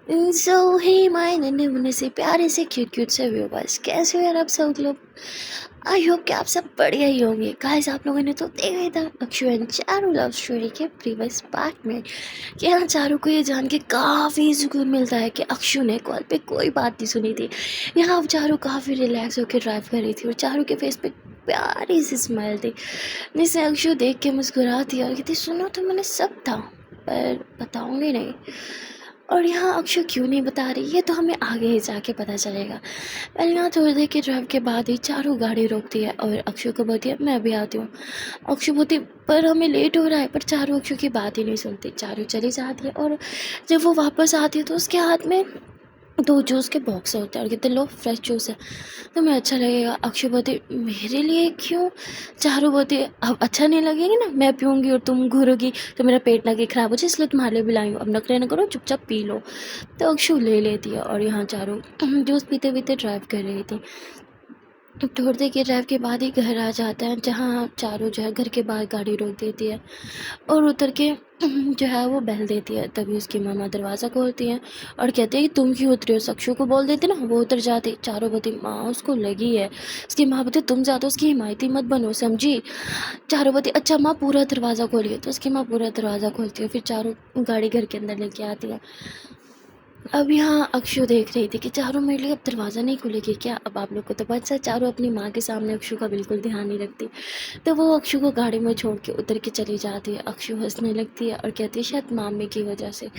So hey my नन्हे मुन्ने से प्यारे से क्यूट क्यूट से व्यूवर्स, कैसे हो यार आप सब लोग। आई होप कि आप सब बढ़िया ही होंगे। गाइस, आप लोगों ने तो देखा ही था Akshu and Charu love story के प्रीवियस पार्ट में कि यहाँ चारू को ये जान के काफ़ी सुकून मिलता है कि अक्षु ने कॉल पे कोई बात नहीं सुनी थी। यहाँ अब चारू काफ़ी रिलैक्स होकर ड्राइव कर रही थी और चारू के फेस पे प्यारी सी स्माइल थी, जिसे अक्षु देख के मुस्कुराती और कहती सुनो तो मैंने सब था पर बताऊंगी नहीं। और यहाँ अक्षु क्यों नहीं बता रही ये तो हमें आगे ही जाके पता चलेगा। पहले यहाँ थोड़ी देर के ड्राइव के बाद ही चारू गाड़ी रोकती है और अक्षु को बोलती है मैं भी आती हूँ। अक्षु बोलती पर हमें लेट हो रहा है, पर चारू अक्षु की बात ही नहीं सुनती। चारू चली जाती है और जब वो वापस आती है तो उसके हाथ में 2 जूस के बॉक्स होते हैं और कहते लो फ्रेश जूस है, तुम्हें अच्छा लगेगा। अक्षु बोलती मेरे लिए क्यों। चारू बोलती अब अच्छा नहीं लगेगा ना, मैं पीऊँगी और तुम घूरोगी तो मेरा पेट ना कि ख़राब हो जाए, इसलिए तुम्हारे लिए भी लाई हूँ, अब नखरे ना करो, चुपचाप पी लो। तो अक्षु ले लेती है और यहाँ चारू जूस पीते पीते ड्राइव कर रही थी। थोड़ी देर के ड्राइव के बाद ही घर आ जाता है, जहाँ चारू जो है घर के बाहर गाड़ी रोक देती है और उतर के जो है वो बहल देती है। तभी उसकी मामा दरवाज़ा खोलती हैं और कहती है कि तुम क्यों उतरी हो। अक्षु को बोल देती ना, वो उतर जाती। चारू बोलती माँ उसको लगी है। उसकी माँ बोलती तुम ज़्यादा उसकी हिमायती मत बनो, समझी। चारू बोलती अच्छा माँ पूरा दरवाज़ा खोलिए। तो उसकी माँ पूरा दरवाज़ा खोलती है, फिर चारू गाड़ी घर के अंदर लेके आती है। अब यहाँ अक्षु देख रही थी कि चारू मेरे लिए अब दरवाज़ा नहीं खुलेगी क्या। अब आप लोग को तो पता है चारू अपनी माँ के सामने अक्षु का बिल्कुल ध्यान नहीं रखती, तो वो अक्षु को गाड़ी में छोड़ के उतर के चली जाती है। अक्षु हंसने लगती है और कहती है शायद मामी की वजह से।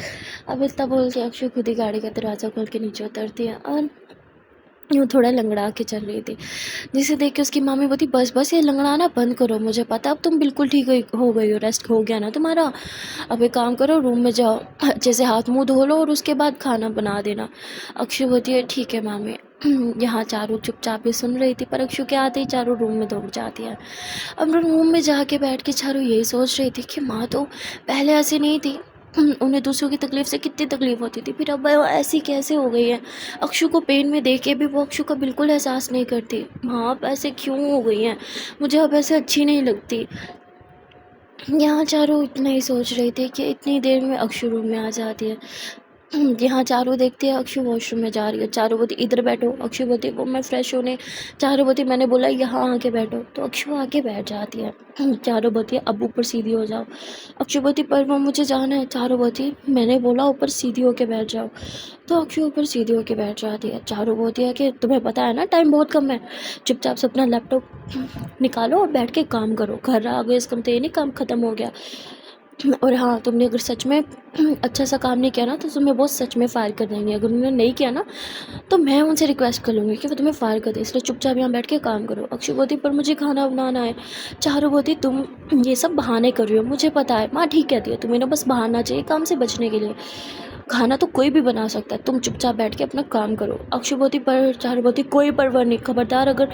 अब इतना बोल के अक्षु खुद ही गाड़ी का दरवाज़ा खोल के नीचे उतरती है और वो थोड़ा लंगड़ा के चल रही थी, जिसे देख के उसकी मामी बोलती बस बस ये लंगड़ाना बंद करो, मुझे पता अब तुम बिल्कुल ठीक हो गई हो, रेस्ट हो गया ना तुम्हारा। अब एक काम करो रूम में जाओ, अच्छे से हाथ मुंह धो लो और उसके बाद खाना बना देना। अक्षु बोलती है ठीक है मामी। यहाँ चारू चुपचाप ही सुन रही थी, पर अक्षु के आते ही चारू रूम में दौड़ जाती है। अब रूम में जाके बैठ के चारू यही सोच रही थी कि माँ तो पहले ऐसी नहीं थी, उन्हें दूसरों की तकलीफ से कितनी तकलीफ होती थी, फिर अब वो ऐसी कैसे हो गई है। अक्षु को पेन में देख के भी वो अक्षु का बिल्कुल एहसास नहीं करती। माँ अब ऐसे क्यों हो गई हैं, मुझे अब ऐसे अच्छी नहीं लगती। यहाँ चारू इतना ही सोच रही थी कि इतनी देर में अक्षु रूम में आ जाती है। यहाँ चारू देखती है अक्षु वॉशरूम में जा रही है। चारू बोलती इधर बैठो, अक्षु बोलती वो मैं फ्रेश होने। चारू बोलती मैंने बोला यहाँ आके बैठो, तो अक्षु आके बैठ जाती है। चारू बोलती है अब ऊपर सीधी हो जाओ। अक्षु बोलती पर वो मुझे जाना है। चारू बोलती मैंने बोला ऊपर सीधी होके बैठ जाओ, तो अक्षु ऊपर सीधी होके बैठ जाती है। चारू बोलती है कि तुम्हें पता है ना टाइम बहुत कम है, चुपचाप से अपना लैपटॉप निकालो और बैठ के काम करो, घर आ गए इसका मतलब ये नहीं काम ख़त्म हो गया। और हाँ तुमने अगर सच में अच्छा सा काम नहीं किया ना तो तुम्हें बहुत सच में फायर कर देंगे। अगर उन्होंने नहीं किया ना तो मैं उनसे रिक्वेस्ट कर लूँगी कि वो तुम्हें फायर कर दे, इसलिए चुपचाप यहाँ बैठ के काम करो। अक्षु बोलती पर मुझे खाना बनाना है। चारू बोलती तुम ये सब बहाने कर रही हो, मुझे पता है। माँ ठीक कहती है, तुम्हें ना बस बहाना चाहिए काम से बचने के लिए, खाना तो कोई भी बना सकता है, तुम चुपचाप बैठ के अपना काम करो। अक्षु बोलती पर चारू बोलती कोई परवाह नहीं, खबरदार अगर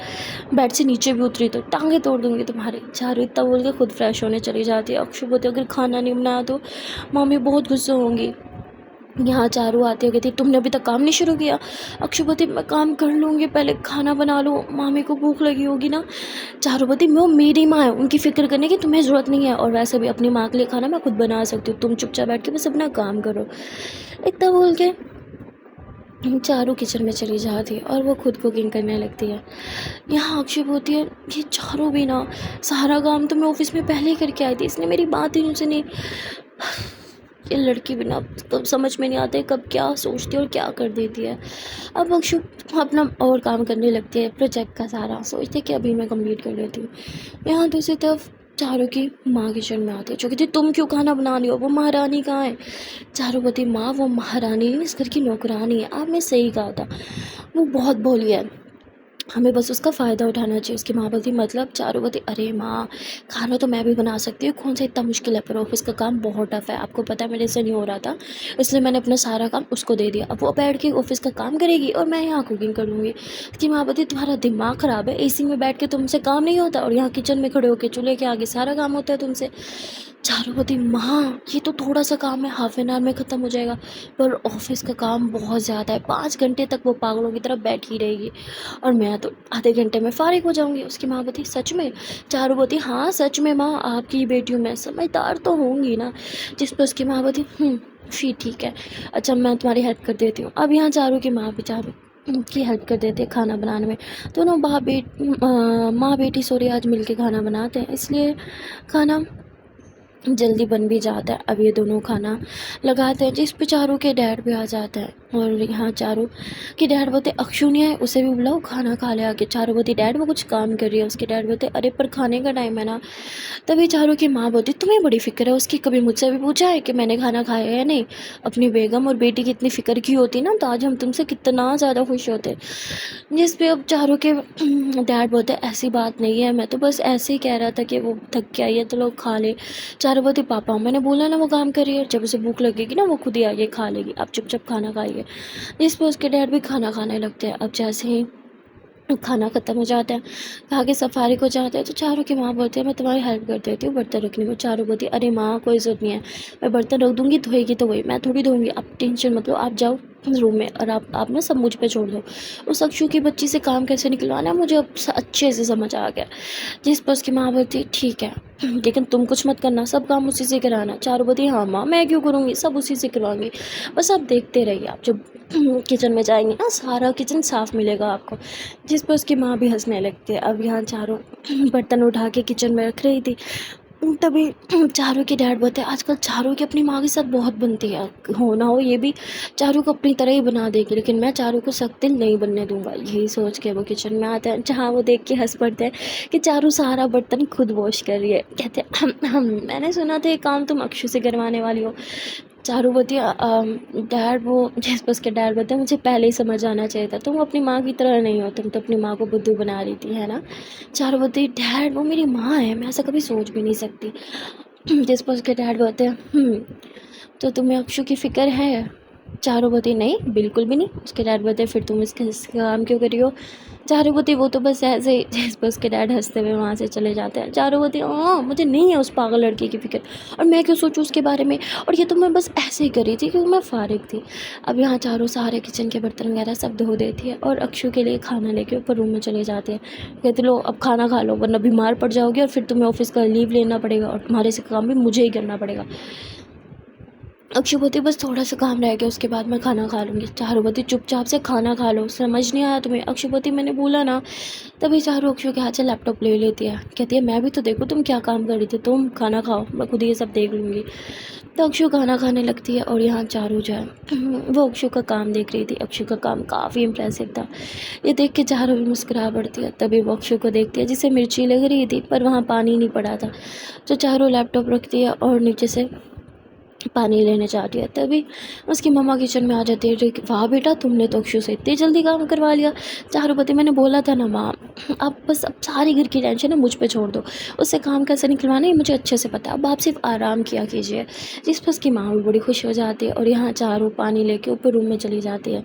बेड से नीचे भी उतरी तो टांगे तोड़ दूंगी तुम्हारी। चारू इतना बोल के खुद फ्रेश होने चली जाती है। अक्षु बोलती अगर खाना नहीं बनाया तो मम्मी बहुत गुस्सा होंगी। यहाँ चारू आती है, कहती तुमने अभी तक काम नहीं शुरू किया। अक्षु बोलती मैं काम कर लूँगी, पहले खाना बना लो, मामी को भूख लगी होगी ना। चारू बोलती वो मेरी माँ है, उनकी फ़िक्र करने की तुम्हें ज़रूरत नहीं है, और वैसे भी अपनी माँ के लिए खाना मैं खुद बना सकती हूँ, तुम चुपचाप बैठ के बस अपना काम करो। इतना बोल के चारू किचन में चली जाती है और वो खुद कुकिंग करने लगती है। यहाँ अक्षय बोलती है ये चारू भी ना, सारा काम तो मैं ऑफिस में पहले ही करके आई थी, इसने मेरी बात ही नहीं सुनी। ये लड़की भी ना तो समझ में नहीं आते कब क्या सोचती है और क्या कर देती है। अब अक्षु अपना और काम करने लगती है, प्रोजेक्ट का सारा सोचती है कि अभी मैं कंप्लीट कर लेती हूँ। यहाँ दूसरी तरफ चारू की माँ किचन में आती है, जो कहती तुम क्यों खाना बना रही हो, वो महारानी कहाँ है। चारू बोलती माँ वो महारानी नहीं, इस घर की नौकरानी है। आपने सही कहा था, वो बहुत भोली है, हमें बस उसका फ़ायदा उठाना चाहिए। उसकी माँ बोलती मतलब। चारू बोलती अरे माँ खाना तो मैं भी बना सकती हूँ, कौन सा इतना मुश्किल है, पर ऑफिस का काम बहुत टफ है, आपको पता है मेरे से नहीं हो रहा था, इसलिए मैंने अपना सारा काम उसको दे दिया। अब वो बैठ के ऑफिस का काम करेगी और मैं यहाँ कुकिंग कर लूँगी। उसकी माँ बोलती तुम्हारा दिमाग ख़राब है, एसी में बैठ के तुमसे काम नहीं होता और यहाँ किचन में खड़े होकर चूल्हे के आगे सारा काम होता है तुमसे। चारू बोलती माँ ये तो थोड़ा सा काम है, हाफ एन आवर में ख़त्म हो जाएगा, पर ऑफिस का काम बहुत ज़्यादा है, 5 घंटे तक वो पागलों की तरह बैठी रहेगी और मैं तो आधे घंटे में फारिग हो जाऊंगी। उसकी माँ बोलती सच में। चारू बोलती हाँ सच में माँ, आपकी बेटियों में समझदार तो होंगी ना। जिस पर उसकी माँ बोलती फिर ठीक है, अच्छा मैं तुम्हारी हेल्प कर देती हूँ। अब यहाँ चारों की माँ बेचारों की हेल्प कर देते हैं खाना बनाने में। दोनों माँ बेटी सॉरी आज मिलके खाना बनाते हैं, इसलिए खाना जल्दी बन भी जाता है। अब ये दोनों खाना लगाते हैं, जिस पे चारों के डैड भी आ जाते हैं। और यहाँ चारों के डैड बोलते अक्षु नहीं है, उसे भी बुलाओ खाना खा ले आके। चारों बोलती डैड वो कुछ काम कर रही है। उसके डैड बोलते अरे पर खाने का टाइम है ना। तभी चारों की माँ बोलती तुम्हें बड़ी फिक्र है उसकी, कभी मुझसे भी पूछा है कि मैंने खाना खाया है या नहीं। अपनी बेगम और बेटी की इतनी फिक्र की होती ना तो आज हम तुमसे कितना ज़्यादा खुश होते। जिस पे अब चारों के डैड बोलते ऐसी बात नहीं है, मैं तो बस ऐसे ही कह रहा था कि वो थक के आई है तो लोग खा ले। चारों बोलते पापा मैंने बोला ना वो काम कर रही है, जब उसे भूख लगेगी ना वो खुद ही आके खा लेगी, आप चुपचाप खाना खाइए। जिस पे उसके डैड भी खाना खाने लगते हैं। अब जैसे ही खाना ख़त्म हो जाता है, खा के सफारी को जाते हैं तो चारों की माँ बोलती है मैं तुम्हारी हेल्प कर देती हूँ बर्तन रखने में। चारों बोलती है अरे माँ कोई ज़रूरत नहीं है, मैं बर्तन रख दूँगी, धोएगी तो वही, मैं थोड़ी धोऊँगी, आप टेंशन मत लो, आप जाओ रूम में और आप ना सब मुझ पे छोड़ दो। उस अक्षु की बच्ची से काम कैसे निकलवाना है मुझे अब अच्छे से समझ आ गया। जिस पर उसकी माँ बोलती ठीक है लेकिन तुम कुछ मत करना, सब काम उसी से कराना। चारों बोलती हाँ माँ मैं क्यों करूँगी, सब उसी से करवाऊँगी, बस आप देखते रहिए, आप जब किचन में जाएंगे ना सारा किचन साफ़ मिलेगा आपको। जिस पर उसकी माँ भी हंसने लगती है। अब यहाँ चारों बर्तन उठा के किचन में रख रही थी, तभी चारों के डैड बोलते हैं आजकल चारों की अपनी माँ के साथ बहुत बनती है, हो ना हो ये भी चारों को अपनी तरह ही बना देगी, लेकिन मैं चारों को सख्त दिल नहीं बनने दूंगा। यही सोच के वो किचन में आते हैं, जहाँ वो देख के हंस पड़ते हैं कि चारों सारा बर्तन खुद वॉश कर रही है। कहते हैं मैंने सुना था ये काम तुम अक्षु से करवाने वाली हो। चारों बोलती डैड वो जिस पर उसके डैड बोलते हैं मुझे पहले ही समझ आना चाहिए था, तुम अपनी माँ की तरह नहीं हो, तुम तो अपनी माँ को बुद्धू बना रही थी है ना। चारों बोलती डैड वो मेरी माँ है, मैं ऐसा कभी सोच भी नहीं सकती। जिस पर उसके डैड बोलते हैं तो तुम्हें अक्षु की फ़िक्र है। चारों बोलती नहीं बिल्कुल भी नहीं। उसके डैड बोलते फिर तुम इसका काम क्यों कर रही हो। चारों बोलती वो तो बस ऐसे ही। जिस पर उसके डैड हंसते हुए वहाँ से चले जाते हैं। चारों बोलती हाँ मुझे नहीं है उस पागल लड़की की फ़िक्र, और मैं क्यों सोचूं उसके बारे में, और ये तो मैं बस ऐसे ही कर रही थी क्योंकि मैं फारिग थी। अब यहाँ चारों सारे किचन के बर्तन वगैरह सब धो देती है और अक्षु के लिए खाना लेके ऊपर रूम में चले जाते हैं। कहते लो अब खाना खा लो वरना बीमार पड़ जाओगे और फिर तुम्हें ऑफिस का लीव लेना पड़ेगा और तुम्हारे से काम भी मुझे ही करना पड़ेगा। अक्षुपति बस थोड़ा सा काम रह गया उसके बाद मैं खाना खा लूँगी। चारुपति चुपचाप से खाना खा लो, समझ नहीं आया तुम्हें। अक्षुपति मैंने बोला ना। तभी चारू अक्षु के हाथ से लैपटॉप ले लेती है, कहती है मैं भी तो देखो तुम क्या काम कर रही थी, तुम खाना खाओ मैं खुद ये सब देख लूँगी। तो अक्षु खाना खाने लगती है और यहाँ चारू जो है वो अक्षु का काम देख रही थी। अक्षु का काम काफ़ी इम्प्रेसिव था, ये देख के चारू भी मुस्कुरा पड़ती है। तभी वो अक्षु को देखती है जिसे मिर्ची लग रही थी पर वहाँ पानी नहीं पड़ा था, तो चारू लैपटॉप रखती है और नीचे से पानी लेने जाती है। तभी उसकी मम्मा किचन में आ जाती है, वाह बेटा तुमने तो अक्षु से इतनी जल्दी काम करवा लिया। चारुपति मैंने बोला था ना माँ, अब बस अब सारी घर की टेंशन है मुझ पे छोड़ दो, उससे काम कैसे निकलवाना है मुझे अच्छे से पता है, अब आप सिर्फ आराम किया कीजिए। जिस पर उसकी माँ भी बड़ी खुश हो जाती है और यहाँ चारू पानी लेके ऊपर रूम में चली जाती है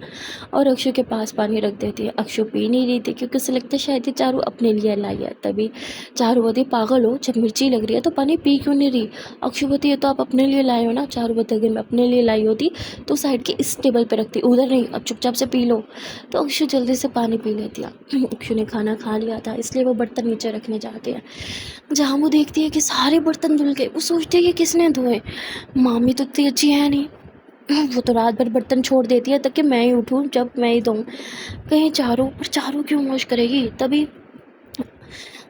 और अक्षु के पास पानी रख देती है। अक्षु पी नहीं रही थी क्योंकि उसे लगता है शायद ये चारू अपने लिए लाई है। तभी चारू बोलती पागल हो, जब मिर्ची लग रही है तो पानी पी क्यों नहीं रही। अक्षु बोलती है तो आप अपने लिए लाए हो ना। चारू बोलती अगर मैं अपने लिए लाई होती तो साइड के इस टेबल पे रखती, उधर नहीं, अब चुपचाप से पी लो। तो अक्षु जल्दी से पानी पी लेती है। अक्षु ने खाना खा लिया था इसलिए वो बर्तन नीचे रखने जाती है, जहाँ वो देखती है कि सारे बर्तन धुल गए। वो सोचती है कि किसने धोए, मामी तो इतनी अच्छी है नहीं, वो तो रात भर बर्तन छोड़ देती है ताकि मैं ही उठूँ जब मैं ही धोऊँ, कहीं चारू क्यों वॉश करेगी। तभी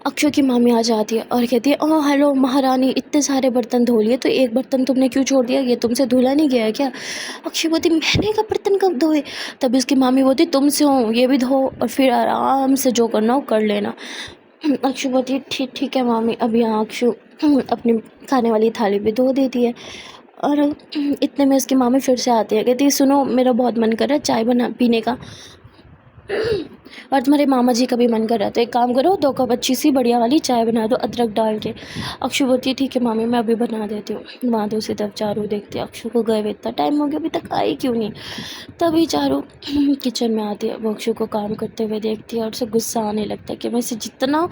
अक्षु की मामी आ जाती है और कहती है ओह हेलो महारानी, इतने सारे बर्तन धो लिए तो एक बर्तन तुमने क्यों छोड़ दिया, ये तुमसे धुला नहीं गया है क्या। अक्षु बोलती मैंने कब बर्तन कब धोए। तभी उसकी मामी बोलती तुमसे हो, ये भी धो और फिर आराम से जो करना हो कर लेना। अक्षु बोलती ठीक है मामी। अब यहाँ अक्षु अपनी खाने वाली थाली भी धो देती है और इतने में उसकी मामी फिर से आती है, कहती है सुनो मेरा बहुत मन कर रहा है चाय बना पीने का और तुम्हारे मामा जी का भी मन कर रहा है, तो एक काम करो 2 कप अच्छी सी बढ़िया वाली चाय बना दो अदरक डाल के। अक्षु बोलती है ठीक है मामी मैं अभी बना देती हूँ। वहाँ दूसरी तरफ चारू देखती है अक्षु को गए हुए इतना टाइम हो गया अभी तक आई क्यों नहीं। तभी चारू किचन में आती है, वो अक्षु को काम करते हुए देखती है और उसे गुस्सा आने लगता है कि मैं इसे जितना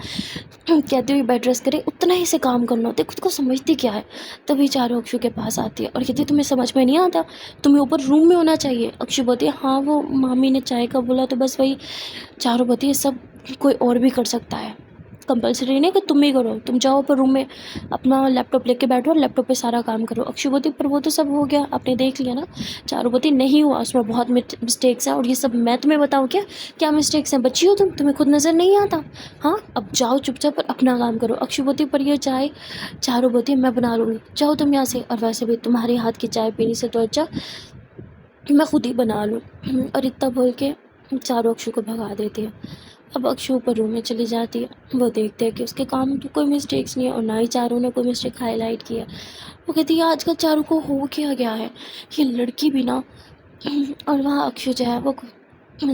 कहती हुई बेड रेस्ट करे उतना ही से काम करना होता है, खुद को समझती क्या है। तभी चारू अक्षु के पास आती है और कहती है तुम्हें समझ में नहीं आता, तुम्हें ऊपर रूम में होना चाहिए। अक्षु बोलती है हाँ वो मामी ने चाय का बोला तो बस वही। चारू बोलती है सब कोई और भी कर सकता है, कंपलसरी नहीं कि तुम ही करो, तुम जाओ पर रूम में अपना लैपटॉप लेके बैठो और लैपटॉप पे सारा काम करो। अक्षु बोलती पर वो तो सब हो गया, आपने देख लिया ना। चारू बोलती नहीं हुआ, उसमें बहुत मिस्टेक्स हैं और ये सब मैं तुम्हें बताऊँ क्या क्या मिस्टेक्स हैं? बच्ची हो तुम, तुम्हें खुद नज़र नहीं आता? हाँ अब जाओ चुपचाप और अपना काम करो। अक्षु बोलती पर ये चाय, चारू बोलती मैं बना लूँगी, जाओ तुम यहाँ से, और वैसे भी तुम्हारे हाथ की चाय पीने से तो अच्छा मैं खुद ही बना लूँ। और इतना बोल के चारों अक्षु को भगा देती है। अब अक्षु ऊपर रूम में चली जाती है। वो देखते हैं कि उसके काम में कोई मिस्टेक्स नहीं है और ना ही चारों ने कोई मिस्टेक हाईलाइट किया। वो कहती है आजकल चारों को हो क्या गया है, ये लड़की भी ना। और वहाँ अक्षु जो है वो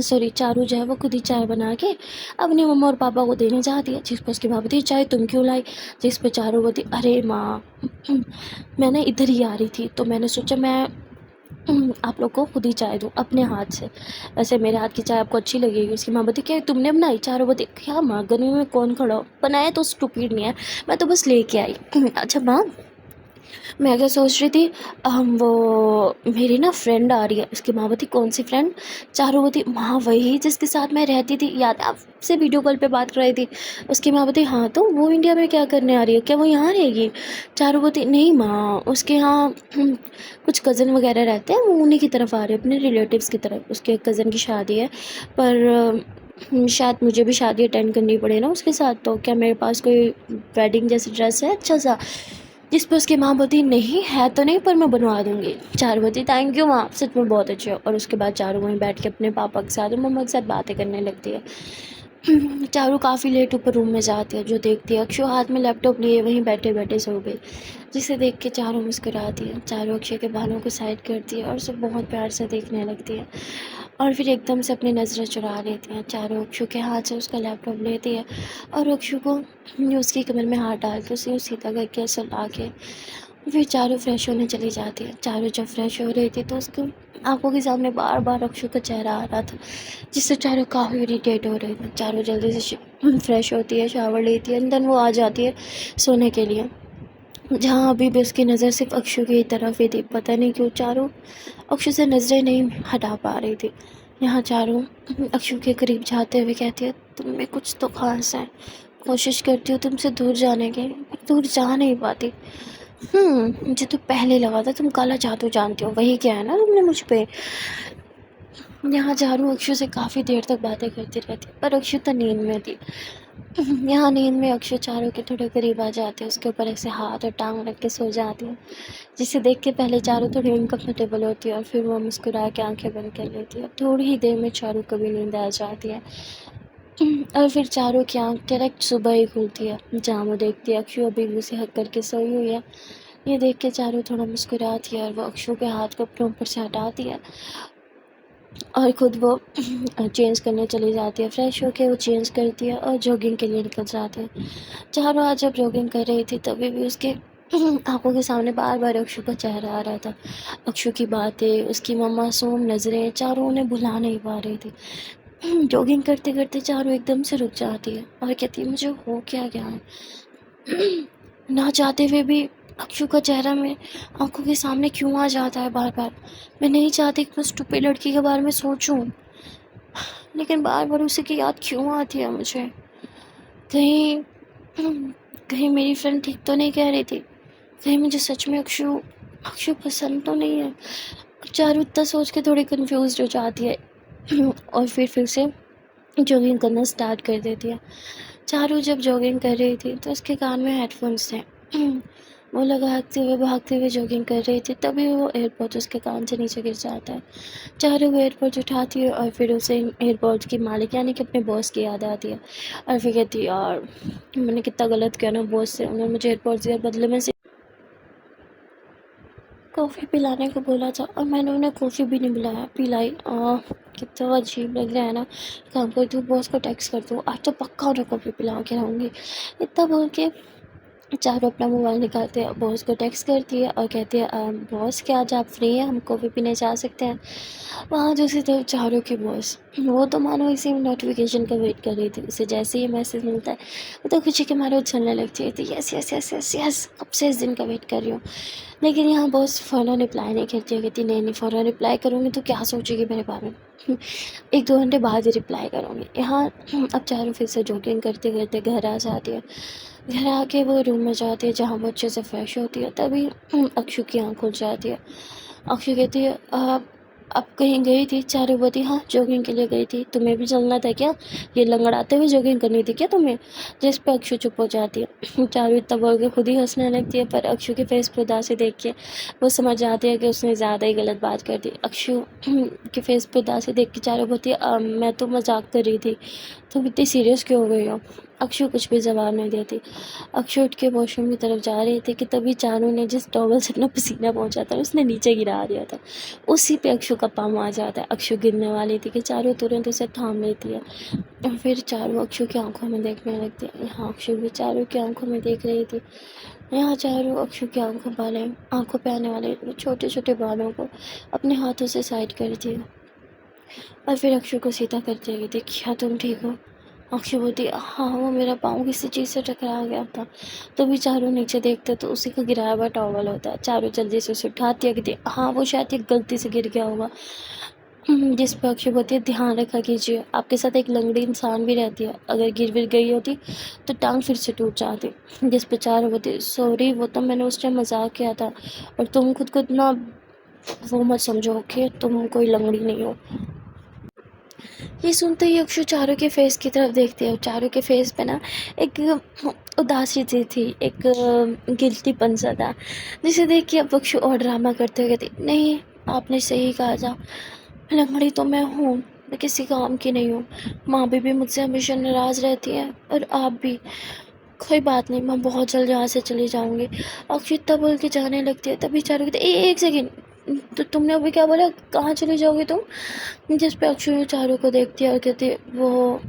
सॉरी चारू जो है वो खुद ही चाय बना के अपनी मम्मा और पापा को देने जाती है। जिस पर उसकी माँ बोलती है चाय तुम क्यों लाई? जिस पर चारू बोलती अरे माँ मैं ना इधर ही आ रही थी तो मैंने सोचा मैं आप लोग को खुद ही चाय दूँ अपने हाथ से, वैसे मेरे हाथ की चाय आपको अच्छी लगेगी। उसकी माँ बोलती क्या तुमने बनाई? चारों बोलती क्या माँ गर्मी में कौन खड़ा हो, बनाया तो स्टूपिड नहीं है, मैं तो बस लेके आई। अच्छा माँ मैं क्या सोच रही थी, वो मेरी ना फ्रेंड आ रही है। उसकी माँ बोलती कौन सी फ्रेंड? चारों बोलती माँ वही जिसके साथ मैं रहती थी, याद है आपसे वीडियो कॉल पे बात कर रही थी। उसकी माँ बोलती हाँ तो वो इंडिया में क्या करने आ रही है, क्या वो यहाँ रहेगी? चारों बोलती नहीं माँ उसके यहाँ कुछ कज़न वगैरह रहते हैं, वो उन्हीं की तरफ आ रहे हैं, अपने रिलेटिव्स की तरफ। उसके कज़न की शादी है पर शायद मुझे भी शादी अटेंड करनी पड़े ना उसके साथ, तो क्या मेरे पास कोई वेडिंग जैसी ड्रेस है अच्छा सा? जिस पर उसकी माँ बोलती नहीं है तो नहीं पर मैं बनवा दूँगी। चारू बोलती थैंक यू माँ सच में बहुत अच्छे हो। और उसके बाद चारू वहीं बैठ के अपने पापा के साथ और मम्मा के साथ बातें करने लगती है। चारू काफ़ी लेट ऊपर रूम में जाती है, जो देखती है अक्षु हाथ में लैपटॉप लिए वहीं बैठे बैठे सो गई, जिसे देख के चारू मुस्कुराती है। चारू अक्षय के बालों को साइड करती है और उसे बहुत प्यार से देखने लगती है और फिर एकदम से अपनी नज़रें चुरा लेती हैं। चारू अक्षु के हाथ से उसका लैपटॉप लेती है और अक्षु को उसकी कमर में हाथ डाल के उसे सीधा करके सुला के फिर चारू फ्रेश होने चली जाती है। चारू जब फ्रेश हो रही थी तो उसको आंखों के सामने बार बार अक्षु का चेहरा आ रहा था, जिससे चारू काफ़ी इरिटेट हो रही थी। चारू जल्दी से फ्रेश होती है, शावर लेती है, देन वो आ जाती है सोने के लिए, जहाँ अभी भी उसकी नज़र सिर्फ अक्षु की तरफ ही थी। पता नहीं क्यों चारू अक्षु से नज़रें नहीं हटा पा रही थी। यहाँ चारू अक्षु के करीब जाते हुए कहती है तुम में कुछ तो खास है, कोशिश करती हूँ तुमसे दूर जाने की पर दूर जा नहीं पाती। मुझे तो पहले लगा था तुम काला जादू जानती हो, वही क्या है ना तुमने मुझ पे। यहाँ चारू अक्षु से काफ़ी देर तक बातें करती रहती पर अक्षु तो नींद में थी। यहाँ नींद में अक्षु चारू के थोड़े करीब आ जाती है, उसके ऊपर ऐसे हाथ और टांग रख के सो जाती है, जिसे देख के पहले चारू थोड़ी अनकम्फर्टेबल होती है और फिर वो मुस्कुरा के आंखें बंद कर लेती है। थोड़ी ही देर में चारू को भी नींद आ जाती है और फिर चारू की आँख डायरेक्ट सुबह ही खुलती है, जहाँ वो देखती है अक्षु अभी भी उसे हक करके सोई हुई है। ये देख के चारू थोड़ा मुस्कुराती है और वो अक्षु के हाथ को अपने ऊपर से हटाती है और ख़ुद वो चेंज करने चली जाती है। फ्रेश होके वो चेंज करती है और जॉगिंग के लिए निकल जाती है। चारों आज जब जॉगिंग कर रही थी तभी भी उसके आंखों के सामने बार बार अक्षु का चेहरा आ रहा था। अक्षु की बातें, उसकी मासूम नज़रें चारों उन्हें भुला नहीं पा रही थी। जॉगिंग करते करते चारों एकदम से रुक जाती है और कहती है मुझे हो क्या गया है। ना चाहते हुए भी अक्षु का चेहरा मेरे आंखों के सामने क्यों आ जाता है बार बार। मैं नहीं चाहती कि मैं स्टूपिड लड़की के बारे में सोचूं, लेकिन बार बार उसी की याद क्यों आती है मुझे। कहीं कहीं मेरी फ्रेंड ठीक तो नहीं कह रही थी, कहीं मुझे सच में अक्षु अक्षु पसंद तो नहीं है। चारू इतना सोच के थोड़ी कंफ्यूज हो जाती है और फिर से जॉगिंग करना स्टार्ट कर देती है। चारू जब जॉगिंग कर रही थी तो उसके कान में हेडफोन्स थे। वो भागते हुए जॉगिंग कर रही थी, तभी वो एयरपोर्ट उसके कान से नीचे गिर जाता है। चारू वो एयरपोर्ट उठाती है और फिर उसे एयरपोर्ट की मालिक यानी कि अपने बॉस की याद आती है और फिर कहती है यार मैंने कितना गलत किया ना बॉस से, उन्होंने मुझे एयरपोर्ट दिया, बदले में कॉफ़ी पिलाने को बोला था और मैंने उन्हें कॉफ़ी भी नहीं पिलाई। कितना अजीब लग रहा है ना। काम कर तू बॉस को टेक्स्ट कर दो, आज तो पक्का उन्हें कॉफ़ी पिला के रहूँगी। इतना बोल के चारों अपना मोबाइल निकालते हैं, बॉस को टेक्स्ट करती है और कहती है बॉस क्या आज आप फ्री हैं, हम कॉफ़ी पीने जा सकते हैं। वहाँ दूसरी तरफ चारों की बॉस, वो तो मानो इसी नोटिफिकेशन का वेट कर रही थी। उसे जैसे ही मैसेज मिलता है वो तो खुशी के मारे उछलने लगती है। तो yes yes yes yes yes, कब से इस दिन का वेट कर रही हूँ। लेकिन यहाँ बॉस फ़ौरन रिप्लाई नहीं करती है, कहती नहीं नहीं, फ़ौरन रिप्लाई करूँगी तो क्या सोचेगी मेरे बारे में, 1-2 घंटे बाद ही रिप्लाई करूँगी। यहाँ अब चारों फिर से जॉगिंग करते करते घर आ जाती है। घर आके वो रूम में जाती है जहाँ वो अच्छे से फ्रेश होती है। तभी अक्षु की आँख खुल जाती है। अक्षु कहती है आप अब कहीं गई थी? चारू बोलती हाँ जॉगिंग के लिए गई थी। तुम्हें भी चलना था क्या? ये लंगड़ाते हुए जॉगिंग करनी थी क्या तुम्हें? जिस पर अक्षु चुप हो जाती है। चारू इतना बोल के खुद ही हंसने लगती है, पर अक्षु के फेस पर उदासी देख के वो समझ जाती है कि उसने ज़्यादा ही गलत बात कर दी। अक्षु के फेस पर उदासी देख के चारू बोलती है मैं तो मजाक कर रही थी, तुम इतनी सीरियस क्यों हो गई हो? अक्षु कुछ भी जवाब नहीं देती। अक्षु उठ के वॉशरूम की तरफ जा रही थी कि तभी चारू ने जिस टॉवल से अपना पसीना पहुंचा था उसने नीचे गिरा दिया था। उसी पे अक्षु का पाँव आ जाता है। अक्षु गिरने वाली थी कि चारू तुरंत उसे थाम लेती है और फिर चारू अक्षु की आंखों में देखने लगती है। यहाँ अक्षु भी चारू की आंखों में देख रही थी। यहाँ चारू अक्षु की आंखों पे आने वाले छोटे छोटे बालों को अपने हाथों से साइड करती है और फिर अक्षु को सीधा करती है कि क्या तुम ठीक हो? अक्षु बोलती हाँ, वो मेरा पाँव किसी चीज़ से टकरा गया था। तभी चारू नीचे देखते तो उसी का गिराया हुआ टॉवल होता है। चारू जल्दी से उसे उठाती है कि हाँ वो शायद एक गलती से गिर गया होगा। जिस पर अक्षु बोलती है ध्यान रखा कीजिए, आपके साथ एक लंगड़ी इंसान भी रहती है, अगर गिर गई होती तो टांग फिर से टूट जाती। जिस पर चारू बोलती सॉरी, वो तो मैंने उस टाइम मजाक किया था और तुम खुद को इतना वो मत समझो कि तुम कोई लंगड़ी नहीं हो। ये सुनते ही अक्षु चारू के फेस की तरफ देखती है और चारू के फेस पे ना एक उदासी सी थी, एक गिल्टीपन सा था, जिसे देख के अब अक्षु और ड्रामा करते हुए कहती नहीं आपने सही कहा था, लंगड़ी तो मैं हूँ, मैं किसी काम की नहीं हूँ। माँ भी मुझसे हमेशा नाराज़ रहती है और आप भी। कोई बात नहीं, मैं बहुत जल्द यहाँ से चली जाऊँगी। अक्षु इतना बोल के जाने लगती है। तभी चारू कहते एक सेकेंड, तो तुमने अभी क्या बोला, कहाँ चली जाओगी तुम? जिस पे अक्षु चारू को देखती है और कहती है वो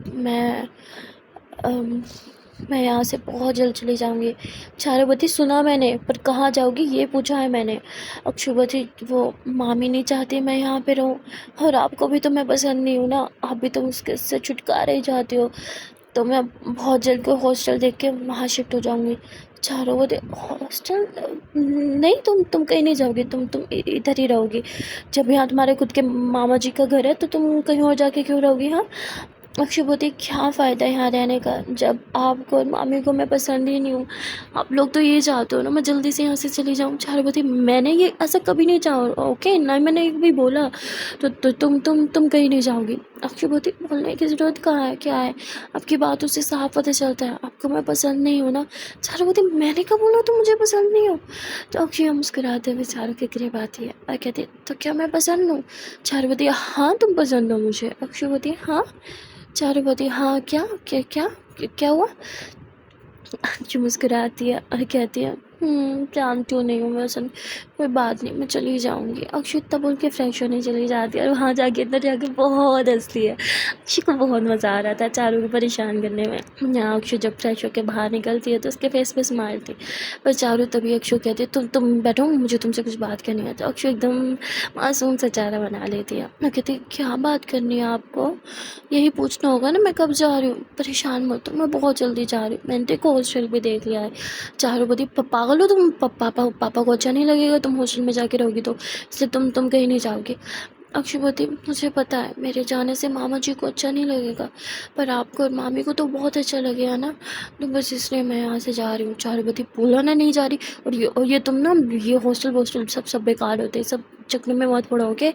अम, मैं यहाँ से बहुत जल्द चली जाऊँगी। चारुवती सुना मैंने, पर कहाँ जाओगी ये पूछा है मैंने। अक्षुवती वो मामी नहीं चाहती मैं यहाँ पे रहूँ, और आपको भी तो मैं पसंद नहीं हूँ ना, आप भी तो उसके छुटकारा ही चाहते हो। तो मैं बहुत जल्द कोई हॉस्टल देख के वहाँ शिफ्ट हो जाऊँगी। चारों वो हॉस्टल नहीं, तुम कहीं नहीं जाओगी, तुम इधर ही रहोगी। जब यहाँ तुम्हारे खुद के मामा जी का घर है तो तुम कहीं और जाके क्यों रहोगी? हाँ, अक्षय बोलती क्या फ़ायदा यहाँ रहने का, जब आपको और मामी को मैं पसंद ही नहीं हूँ। आप लोग तो ये चाहते हो ना मैं जल्दी से यहाँ से चली जाऊँ। चारुवती मैंने ये ऐसा कभी नहीं चाहा, ओके ना, मैंने एक भी बोला। तो तुम कहीं नहीं जाओगी। अक्षय बोलती बोलने की ज़रूरत कहाँ है, क्या है, आपकी बातों से साफ पता चलता है आपको मैं पसंद नहीं हूँ ना। चारुवती मैंने कब बोला तुम मुझे पसंद नहीं हो? तो अक्षय मुस्कुराते हुए चारू के करीब आती है और कहती तो क्या मैं पसंद हूँ? चारुवती हाँ तुम पसंद हो मुझे। अक्षय बोलती हाँ। चारुवती हाँ क्या क्या क्या क्या हुआ? जो मुस्कुराती है और कहती है जानती हूँ नहीं हूँ मैं सुन, कोई बात नहीं मैं चली जाऊँगी। अक्षु इतना बोल के फ्रेश होने चली जाती है और वहाँ जाके अंदर जाके बहुत हंसती है। अक्षु को बहुत मज़ा आ रहा था चारू को परेशान करने में। यहाँ अक्षु जब फ्रेश होकर बाहर निकलती है तो उसके फेस पे स्माइल थी, पर चारू तभी अक्षु कहती है तुम बैठो, मुझे तुमसे कुछ बात करनी है। तो अक्षु एकदम मासूम सा चेहरा बना लेती है। मैं कहती क्या बात करनी है आपको? यही पूछना होगा ना मैं कब जा रही हूँ? परेशान मत हो, मैं बहुत जल्दी जा रही हूँ, मैंने देखो हॉस्टल भी देख लिया है। चारू बोली पागल हो तुम, पापा को अच्छा नहीं लगेगा तुम हॉस्टल में जाके रहोगी तो, इसलिए तुम कहीं नहीं जाओगी। अक्षुवती मुझे पता है मेरे जाने से मामा जी को अच्छा नहीं लगेगा, पर आपको और मामी को तो बहुत अच्छा लगेगा ना, तो बस इसलिए मैं यहाँ से जा रही हूँ। चारुवती बोला ना नहीं जा रही, और ये तुम ना ये हॉस्टल सब बेकार होते हैं, सब चक्कर में मत पड़ो ओके।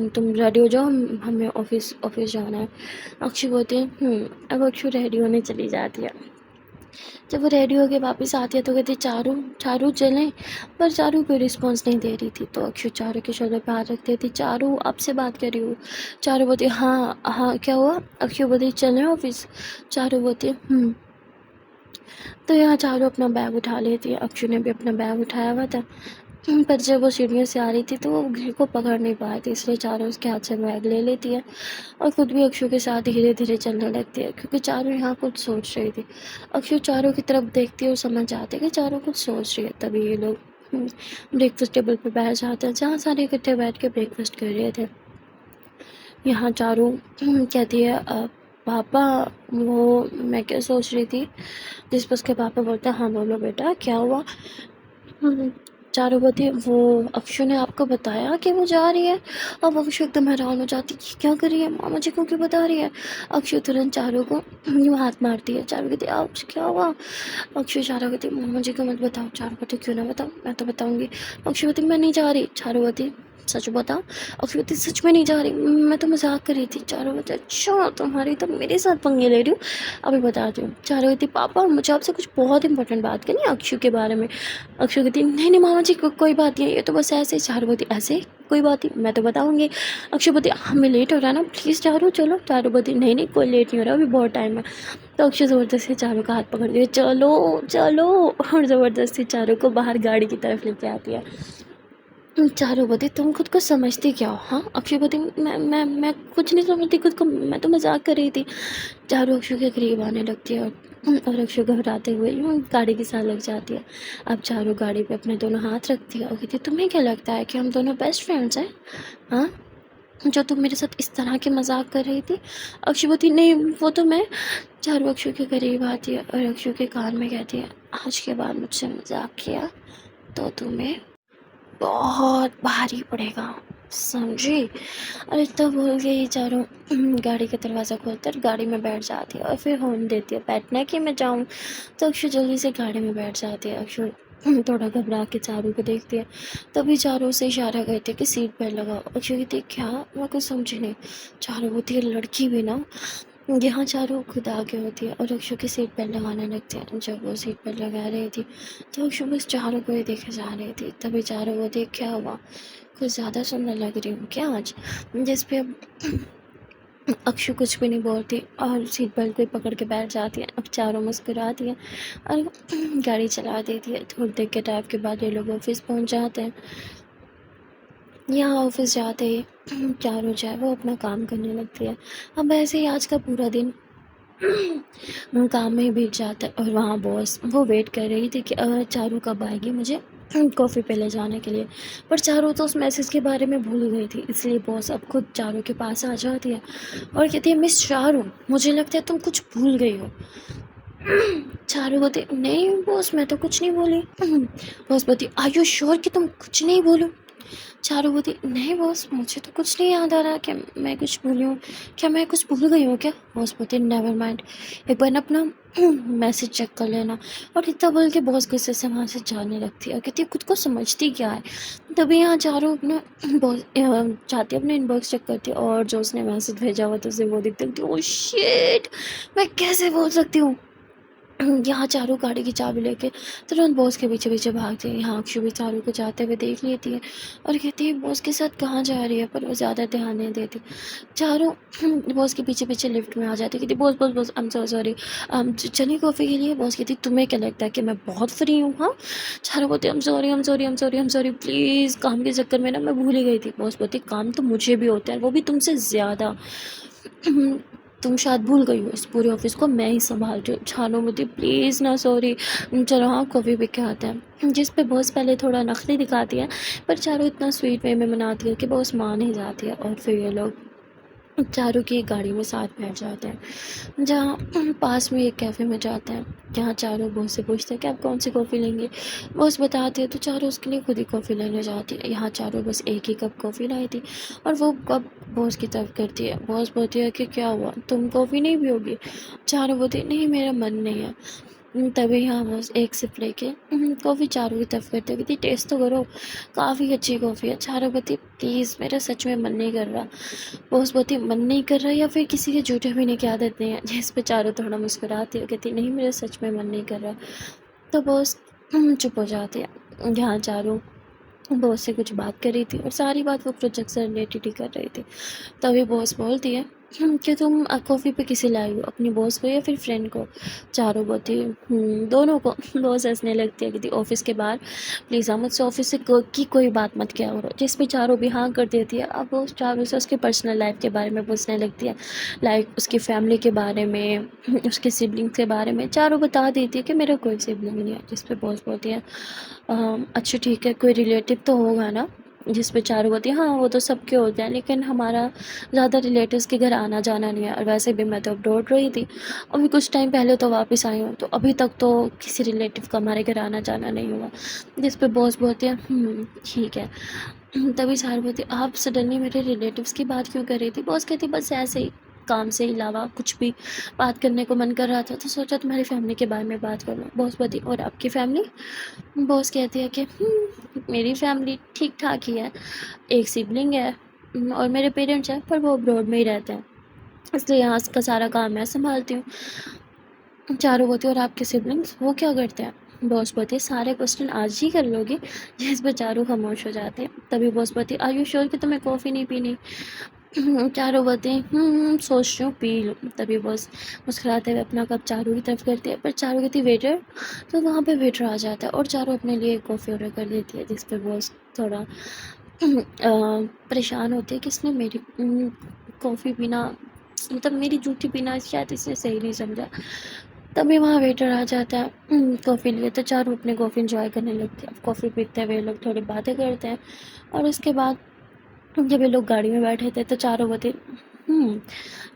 तुम रेडी हो जाओ, हमें ऑफिस जाना है। अक्षु बोलती है अब अक्षु रेडी होने चली जाती है। जब वो रेडी होके वापस आती है तो कहती चारू चारू चलें, पर चारू कोई रिस्पॉन्स नहीं दे रही थी। तो अक्षु चारू के शोल्डर पे हाथ रखती थी, चारू आपसे बात कर रही हूँ। चारू बोलती हाँ हाँ क्या हुआ? अक्षु बोलती चलें ऑफिस? चारू बोलती तो यहाँ चारू अपना बैग उठा लेती है। अक्षु ने भी अपना बैग उठाया हुआ था। पर जब वो सीढ़ियों से आ रही थी तो वो घी को पकड़ नहीं पा रही थी, इसलिए चारों उसके हाथ से बैग ले लेती है और खुद भी अक्षु के साथ धीरे धीरे चलने लगती है, क्योंकि चारों यहाँ कुछ सोच रही थी। अक्षु चारों की तरफ देखती है और समझ जाती है कि चारों कुछ सोच रही है। तभी ये लोग ब्रेकफास्ट टेबल पर बैठ जाते हैं, जहाँ सारे इकट्ठे बैठ के ब्रेकफास्ट कर रहे थे। यहाँ चारों कहती है पापा, वो मैं क्या सोच रही थी। जिस पर उसके पापा बोलते हैं, हाँ बोलो बेटा क्या हुआ। चारों बताइए, वो अक्षु ने आपको बताया कि वो जा रही है। अब अक्षु एकदम हैरान हो जाती है, क्या कर रही है, मामा जी को क्यों बता रही है। अक्षु तुरंत चारों को यूँ हाथ मारती है। चारों कहती है, आप क्या हुआ। अक्षु चारों कहती है, मामा जी को मत बताओ। चारों कहती, क्यों ना बताओ, मैं तो बताऊंगी। अक्षु कहती, मैं नहीं जा रही। चारों कहती, सच बताओ। अक्षु कहती, सच में नहीं जा रही, मैं तो मजाक कर रही थी। चारों कहते, अच्छा तुम्हारी तो मेरे साथ पंगे ले रही हूँ, अभी बताती हूँ। चारों कहती, पापा मुझे आपसे कुछ बहुत इंपॉर्टेंट बात करनी है अक्षु के बारे में। अक्षु कहती, नहीं नहीं मामा जी कोई बात नहीं है, ये तो बस ऐसे। चारू बोती, ऐसे कोई बात नहीं, मैं तो बताऊंगी। अक्षु बोती, हमें लेट हो रहा है ना, प्लीज़ चारू चलो। चारू बोती, नहीं नहीं कोई लेट नहीं हो रहा, अभी बहुत टाइम है। तो अक्षु ज़बरदस्ती चारू का हाथ पकड़ दिया, चलो चलो, और ज़बरदस्ती चारू को बाहर गाड़ी की तरफ लेके आती है। चारू बोती, तुम खुद को समझती क्या हो। हाँ अक्षय बोती, मैं कुछ नहीं समझती खुद को, मैं तो मजाक कर रही थी। चारू अक्षु के करीब आने लगती है और अक्षु घबराते हुए यूँ गाड़ी के साथ लग जाती है। अब चारू गाड़ी पे अपने दोनों हाथ रखती है और कहती है, तुम्हें क्या लगता है कि हम दोनों बेस्ट फ्रेंड्स हैं, हाँ, जो तुम मेरे साथ इस तरह के मजाक कर रही थी। अक्षु बोती, नहीं वो तो मैं। चारू अक्षु के करीब आती है और अक्षु के कान में कहती है, आज के बाद मुझसे मजाक किया तो तुम्हें बहुत भारी पड़ेगा, समझी। अरे तब बोल के ये चारों गाड़ी का दरवाज़ा खोलते और गाड़ी में बैठ जाती है और फिर हॉर्न देती है, बैठना कि मैं जाऊँ। तो अक्षु जल्दी से गाड़ी में बैठ जाती है। अक्षु थोड़ा घबरा के चारों को देखती है। तभी चारों से इशारा करती है कि सीट बेल्ट लगाओ। अक्षु कहती है, क्या, मैं कुछ समझी नहीं। चारों होती है, लड़की भी ना। यहाँ चारों खुद आगे होती है और अक्षु की सीट बेल्ट लगाने लगती है। जब वो सीट बेल्ट लगा रही थी तो अक्षु बस चारों को ही देखे जा रही थी। तभी चारों को देख, क्या हुआ, कुछ ज़्यादा सुंदर लग रही हूँ क्या आज। जिस पे अब अक्षु कुछ भी नहीं बोलती और सीट बेल्ट को ही पकड़ के बैठ जाती है। अब चारों मुस्कुराती है और गाड़ी चला देती है। थोड़ी देर के टाइम के बाद ये लोग ऑफिस पहुँच जाते हैं। यहाँ ऑफिस जाते ही चारों जो है वो अपना काम करने लगती है। अब ऐसे ही आज का पूरा दिन काम में ही बीत जाता है और वहाँ बॉस वो वेट कर रही थी कि चारू कब आएगी मुझे कॉफ़ी पे ले जाने के लिए। पर चारू तो उस मैसेज के बारे में भूल गई थी, इसलिए बॉस अब खुद चारू के पास आ जाती है और कहती है, मिस चारू मुझे लगता है तुम कुछ भूल गई हो। चारू बोलती, नहीं बॉस मैं तो कुछ नहीं बोली। बॉस बोलती, आर यू श्योर कि तुम कुछ नहीं बोलो। चारू बोलती, नहीं बॉस मुझे तो कुछ नहीं याद आ रहा कि मैं कुछ भूली हूँ, क्या मैं कुछ भूल गई हूँ क्या। बॉस बोलती, नेवर माइंड, एक बार ना अपना मैसेज चेक कर लेना। और इतना बोल के बॉस गुस्से से वहाँ से जाने लगती है और कहती है, खुद को समझती क्या है। तभी यहाँ चारू अपना बॉस जाती है, अपने इनबॉक्स चेक करती है और जो उसने मैसेज भेजा हुआ तो उसे वो दिखती है, ओह शिट, मैं कैसे बोल सकती हूँ। यहाँ चारू गाड़ी की चाबी लेके तुरंत बॉस के पीछे पीछे भागती है। यहाँ अक्षु भी चारू को जाते हुए देख लेती है और कहती है, बॉस के साथ कहाँ जा रही है, पर वो ज़्यादा ध्यान नहीं देती। चारू बॉस के पीछे पीछे लिफ्ट में आ जाती है। कहती, boss boss boss, I am so sorry, चलिए कॉफ़ी के लिए। बॉस कहती, तुम्हें क्या लगता है कि मैं बहुत फ्री हूँ, हाँ। चारू बोलती, I am sorry I am sorry I am sorry I am sorry, please काम के चक्कर में ना मैं भूल ही गई थी। बॉस बोलती, काम तो मुझे भी होता है, वो भी तुमसे ज़्यादा। तुम शायद भूल गई हो, इस पूरे ऑफिस को मैं ही संभालती हूँ। छानो मुझे प्लीज़ ना, सॉरी, चलो हाँ कॉफ़ी पी के आते हैं। जिस पे बॉस पहले थोड़ा नखरी दिखाती है पर चारों इतना स्वीट वे में मनाती है कि बॉस मान ही जाती है और फिर ये लोग चारों की एक गाड़ी में साथ बैठ जाते हैं, जहाँ पास में एक कैफ़े में जाते हैं। जहाँ चारों बॉस से पूछते हैं कि आप कौन सी कॉफ़ी लेंगे। बॉस बताते हैं तो चारों उसके लिए खुद ही कॉफ़ी लेने जाती है। यहाँ चारों बस एक ही कप कॉफ़ी लाई थी और वो कप बॉस की तरफ करती है। बॉस बोलती है कि क्या हुआ, तुम कॉफ़ी नहीं पियोगी। चारों बोलती, नहीं मेरा मन नहीं है। तभी यहाँ बॉस एक सिप लेके कॉफ़ी चारों की तरफ करते कहती, टेस्ट तो करो, काफ़ी अच्छी कॉफ़ी है। चारों बोलती, प्लीज़ मेरा सच में मन नहीं कर रहा। बॉस बोलती, मन नहीं कर रहा या फिर किसी के झूठे पीने की आदत नहीं है। जिस पे चारों थोड़ा मुस्कुराती है, कहती, नहीं मेरा सच में मन नहीं कर रहा। तो बॉस चुप हो जाते हैं। यहाँ चारों बॉस से कुछ बात कर रही थी और सारी बात वो प्रोजेक्ट से रिलेटेड ही कर रही थी। तभी बॉस बोलती है, कि तुम कॉफ़ी पे किसे लाई हो, अपनी बॉस को या फिर फ्रेंड को? चारों बोलती दोनों को। बॉस हँसने लगती है, कहती ऑफ़िस के बाहर प्लीज़ आप मुझसे ऑफ़िस से की कोई बात मत किया करो। जिस पे चारों भी हाँ कर देती है। अब वो चारों से उसकी पर्सनल लाइफ़ के बारे में पूछने लगती है, लाइक उसकी फैमिली के बारे में, उसके सिबलिंग्स के बारे में। चारों बता देती है कि मेरा कोई सिबलिंग नहीं है। जिस पे बॉस बोलती है अच्छा ठीक है, कोई रिलेटिव तो होगा ना? जिस पे चारों बोलती है हाँ वो तो सबके होते हैं, लेकिन हमारा ज़्यादा रिलेटिव्स के घर आना जाना नहीं है, और वैसे भी मैं तो अब्रॉड रही थी, अभी कुछ टाइम पहले तो वापस आई हूँ, तो अभी तक तो किसी रिलेटिव का हमारे घर आना जाना नहीं हुआ। जिस पे बॉस बोलती है ठीक है। तभी सारी बोलती आप सडनली मेरे रिलेटिव्स की बात क्यों कर रही थी? बॉस कहती बस ऐसे ही, काम से अलावा कुछ भी बात करने को मन कर रहा था, तो सोचा तुम्हारी फैमिली के बारे में बात कर लूँ। बॉस बोलती और आपकी फैमिली? बॉस कहती है कि मेरी फैमिली ठीक ठाक ही है, एक सिबलिंग है और मेरे पेरेंट्स हैं, पर वो अब्रॉड में ही रहते हैं, इसलिए यहाँ का सारा काम मैं संभालती हूँ। चारों बोलती और आपके सिबलिंग्स वो क्या करते हैं? बॉस बोलती सारे क्वेश्चन आज ही कर लोगी? जिस पर चारों खामोश हो जाते हैं। तभी बॉस बोलती आर यू श्योर कि तुम्हें कॉफ़ी नहीं पीनी? चारों बोलते हैं सोच रही हूँ पी लूँ। तभी बॉस मुस्कुराते हुए अपना कप चारों की तरफ करती है, पर चारों कहती वेटर, तो वहाँ पे वेटर आ जाता है और चारों अपने लिए कॉफ़ी ऑर्डर कर देती है। जिस पर बॉस थोड़ा परेशान होती है कि इसने मेरी कॉफ़ी पीना, मतलब मेरी जूठी पीना शायद इसने सही नहीं समझा। तभी वहाँ वेटर आ जाता है कॉफ़ी लिए, तो चारों अपनी कॉफ़ी इंजॉय करने लगते हैं। कॉफ़ी पीते हुए लोग थोड़ी बातें करते हैं, और उसके बाद जब ये लोग गाड़ी में बैठे थे तो चारों बोलते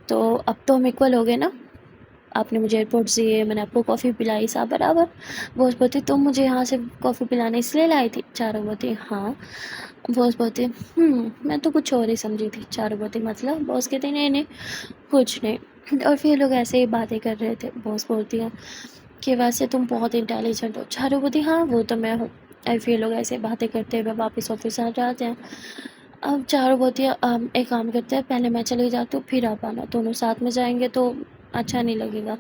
तो अब तो हम इक्वल हो गए ना, आपने मुझे एयरपोर्ट से मैंने आपको कॉफ़ी पिलाई सा बराबर। बॉस बोलती तुम मुझे यहाँ से कॉफ़ी पिलाने इसलिए लाई थी? चारों बोलती हाँ। बॉस बोलते मैं तो कुछ और ही समझी थी। चारों बोलती मतलब? बॉस कहते नहीं नहीं कुछ नहीं। और फिर लोग ऐसे ही बातें कर रहे थे। बॉस बोलती है कि वैसे तुम बहुत इंटेलिजेंट हो। चारों बोलती हाँ वो तो मैं हूँ। और फिर लोग ऐसे बातें करते हुए वापस ऑफिस आ जाते हैं। अब चारों बोलती है एक काम करते हैं, पहले मैं चली जाती हूँ फिर आप आना, दोनों साथ में जाएंगे तो अच्छा नहीं लगेगा।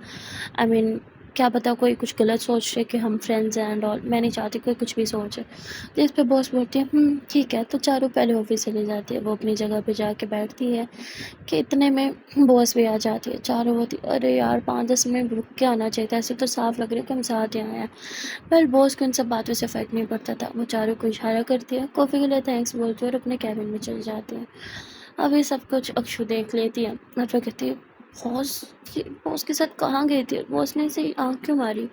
आई मीन क्या पता कोई कुछ गलत सोच रहे कि हम फ्रेंड्स हैं एंड ऑल, मैं नहीं चाहती कोई कुछ भी सोचे। तो इस पे बॉस बोलती है ठीक है। तो चारों पहले ऑफिस चली जाती है, वो अपनी जगह पे जाके बैठती है कि इतने में बॉस भी आ जाती है। चारों बोलती अरे यार 5-10 मिनट रुक के आना चाहिए था, ऐसे तो साफ लग रहा है कि हम साथ ही आए हैं। पर बॉस को इन सब बातों से फ़र्क नहीं पड़ता था। वो चारों को इशारा करती है, कॉफ़ी के लिए थैंक्स बोलती है और अपने कैबिन में चली जाती है। अब ये सब कुछ अक्षु देख लेती है और फिर कहती है बॉस, ये बॉस के साथ कहाँ गई थी? बॉस ने इसे आँख क्यों मारी?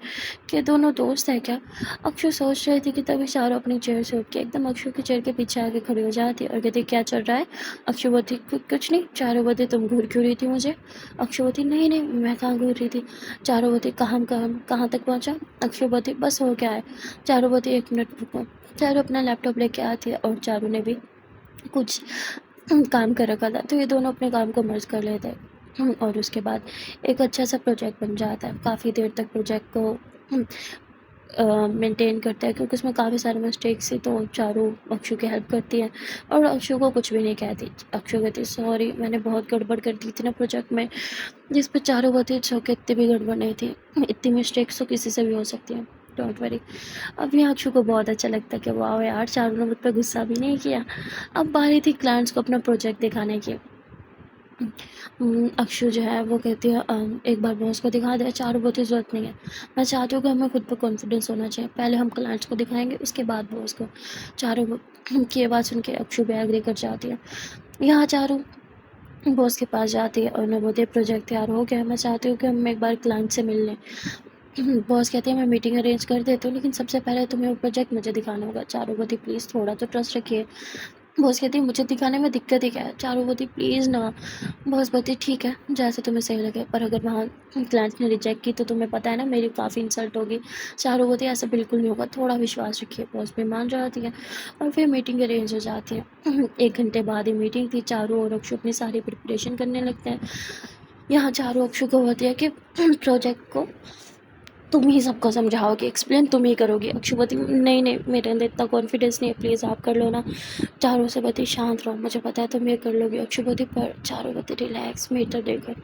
कि दोनों दोस्त हैं क्या? अक्षु सोच रही थी कि तभी चारों अपनी चेयर से उठ के एकदम अक्षु की चेयर के पीछे आके खड़ी हो जाती है और कहती क्या चल रहा है? अक्षु बोलती कुछ नहीं। चारों बोलते तुम घूर क्यों रही थी मुझे? अक्षु बोलती नहीं नहीं मैं कहाँ घूर रही थी। चारों बोलते कहाँ तक पहुँचा? अक्षु बोलती बस हो गया है। चारों बोलती 1 मिनट रुको। चारों अपना लैपटॉप लेके आती है और चारों ने भी कुछ काम कर रखा था, तो ये दोनों अपने काम को मर्ज कर लेते हैं। और उसके बाद एक अच्छा सा प्रोजेक्ट बन जाता है। काफ़ी देर तक प्रोजेक्ट को मेंटेन करता है, क्योंकि उसमें काफ़ी सारे मिस्टेक्स थी, तो चारों अक्षु की हेल्प करती है और अक्षु को कुछ भी नहीं कहती। अक्षु कहती सॉरी मैंने बहुत गड़बड़ कर दी थी ना प्रोजेक्ट में। जिस पर चारों बोलती छो के इतनी भी गड़बड़ नहीं थी, इतनी मिस्टेक्स तो किसी से भी हो सकती हैं, डोंट वरी। अब यहाँ अक्षु को बहुत अच्छा लगता है कि वाह यार चारों ने मुझ पर गुस्सा भी नहीं किया। अब बारी थी क्लाइंट्स को अपना प्रोजेक्ट दिखाने की। अक्षु जो है वो कहती है एक बार बॉस को दिखा दे। चारों बोलती ज़रूरत नहीं है, मैं चाहती हूँ कि हमें खुद पर कॉन्फिडेंस होना चाहिए, पहले हम क्लाइंट्स को दिखाएंगे उसके बाद बॉस को। चारों की ये बात सुन के अक्षु भी एग्री कर जाती है। यहाँ चारों बॉस के पास जाती है और उन्हें बोलती प्रोजेक्ट तैयार हो गया, मैं चाहती हूँ कि हम एक बार क्लाइंट से मिल लें। बॉस कहते हैं मैं मीटिंग अरेंज कर देती हूँ, लेकिन सबसे पहले तुम्हें वो प्रोजेक्ट मुझे दिखाना होगा। चारों बोलती प्लीज़ थोड़ा तो ट्रस्ट रखिए। बॉस कहती है मुझे दिखाने में दिक्कत ही क्या है? चारों बोलती प्लीज़ ना। बॉस बोलती ठीक है जैसे तुम्हें सही लगे, पर अगर वहाँ क्लाइंट ने रिजेक्ट की तो तुम्हें पता है ना मेरी काफ़ी इंसल्ट होगी। चारों बोलती ऐसा बिल्कुल नहीं होगा, थोड़ा विश्वास रखिए। बॉस भी मान जाती है और फिर मीटिंग अरेंज हो जाती है। 1 घंटे बाद ही मीटिंग थी। चारों और अक्षु अपनी सारी प्रिपरेशन करने लगते हैं। यहाँ चारों अक्षु को होती है कि प्रोजेक्ट को तुम ही सबको समझाओगे, एक्सप्लेन तुम ही करोगे। अक्षु बोलती नहीं नहीं मेरे अंदर इतना कॉन्फिडेंस नहीं है, प्लीज़ आप कर लो ना। चारों से बोलती शांत रहो, मुझे पता है तुम ये कर लोगे। अक्षु बोलती पर चारों बोलती रिलैक्स, मीटर देकर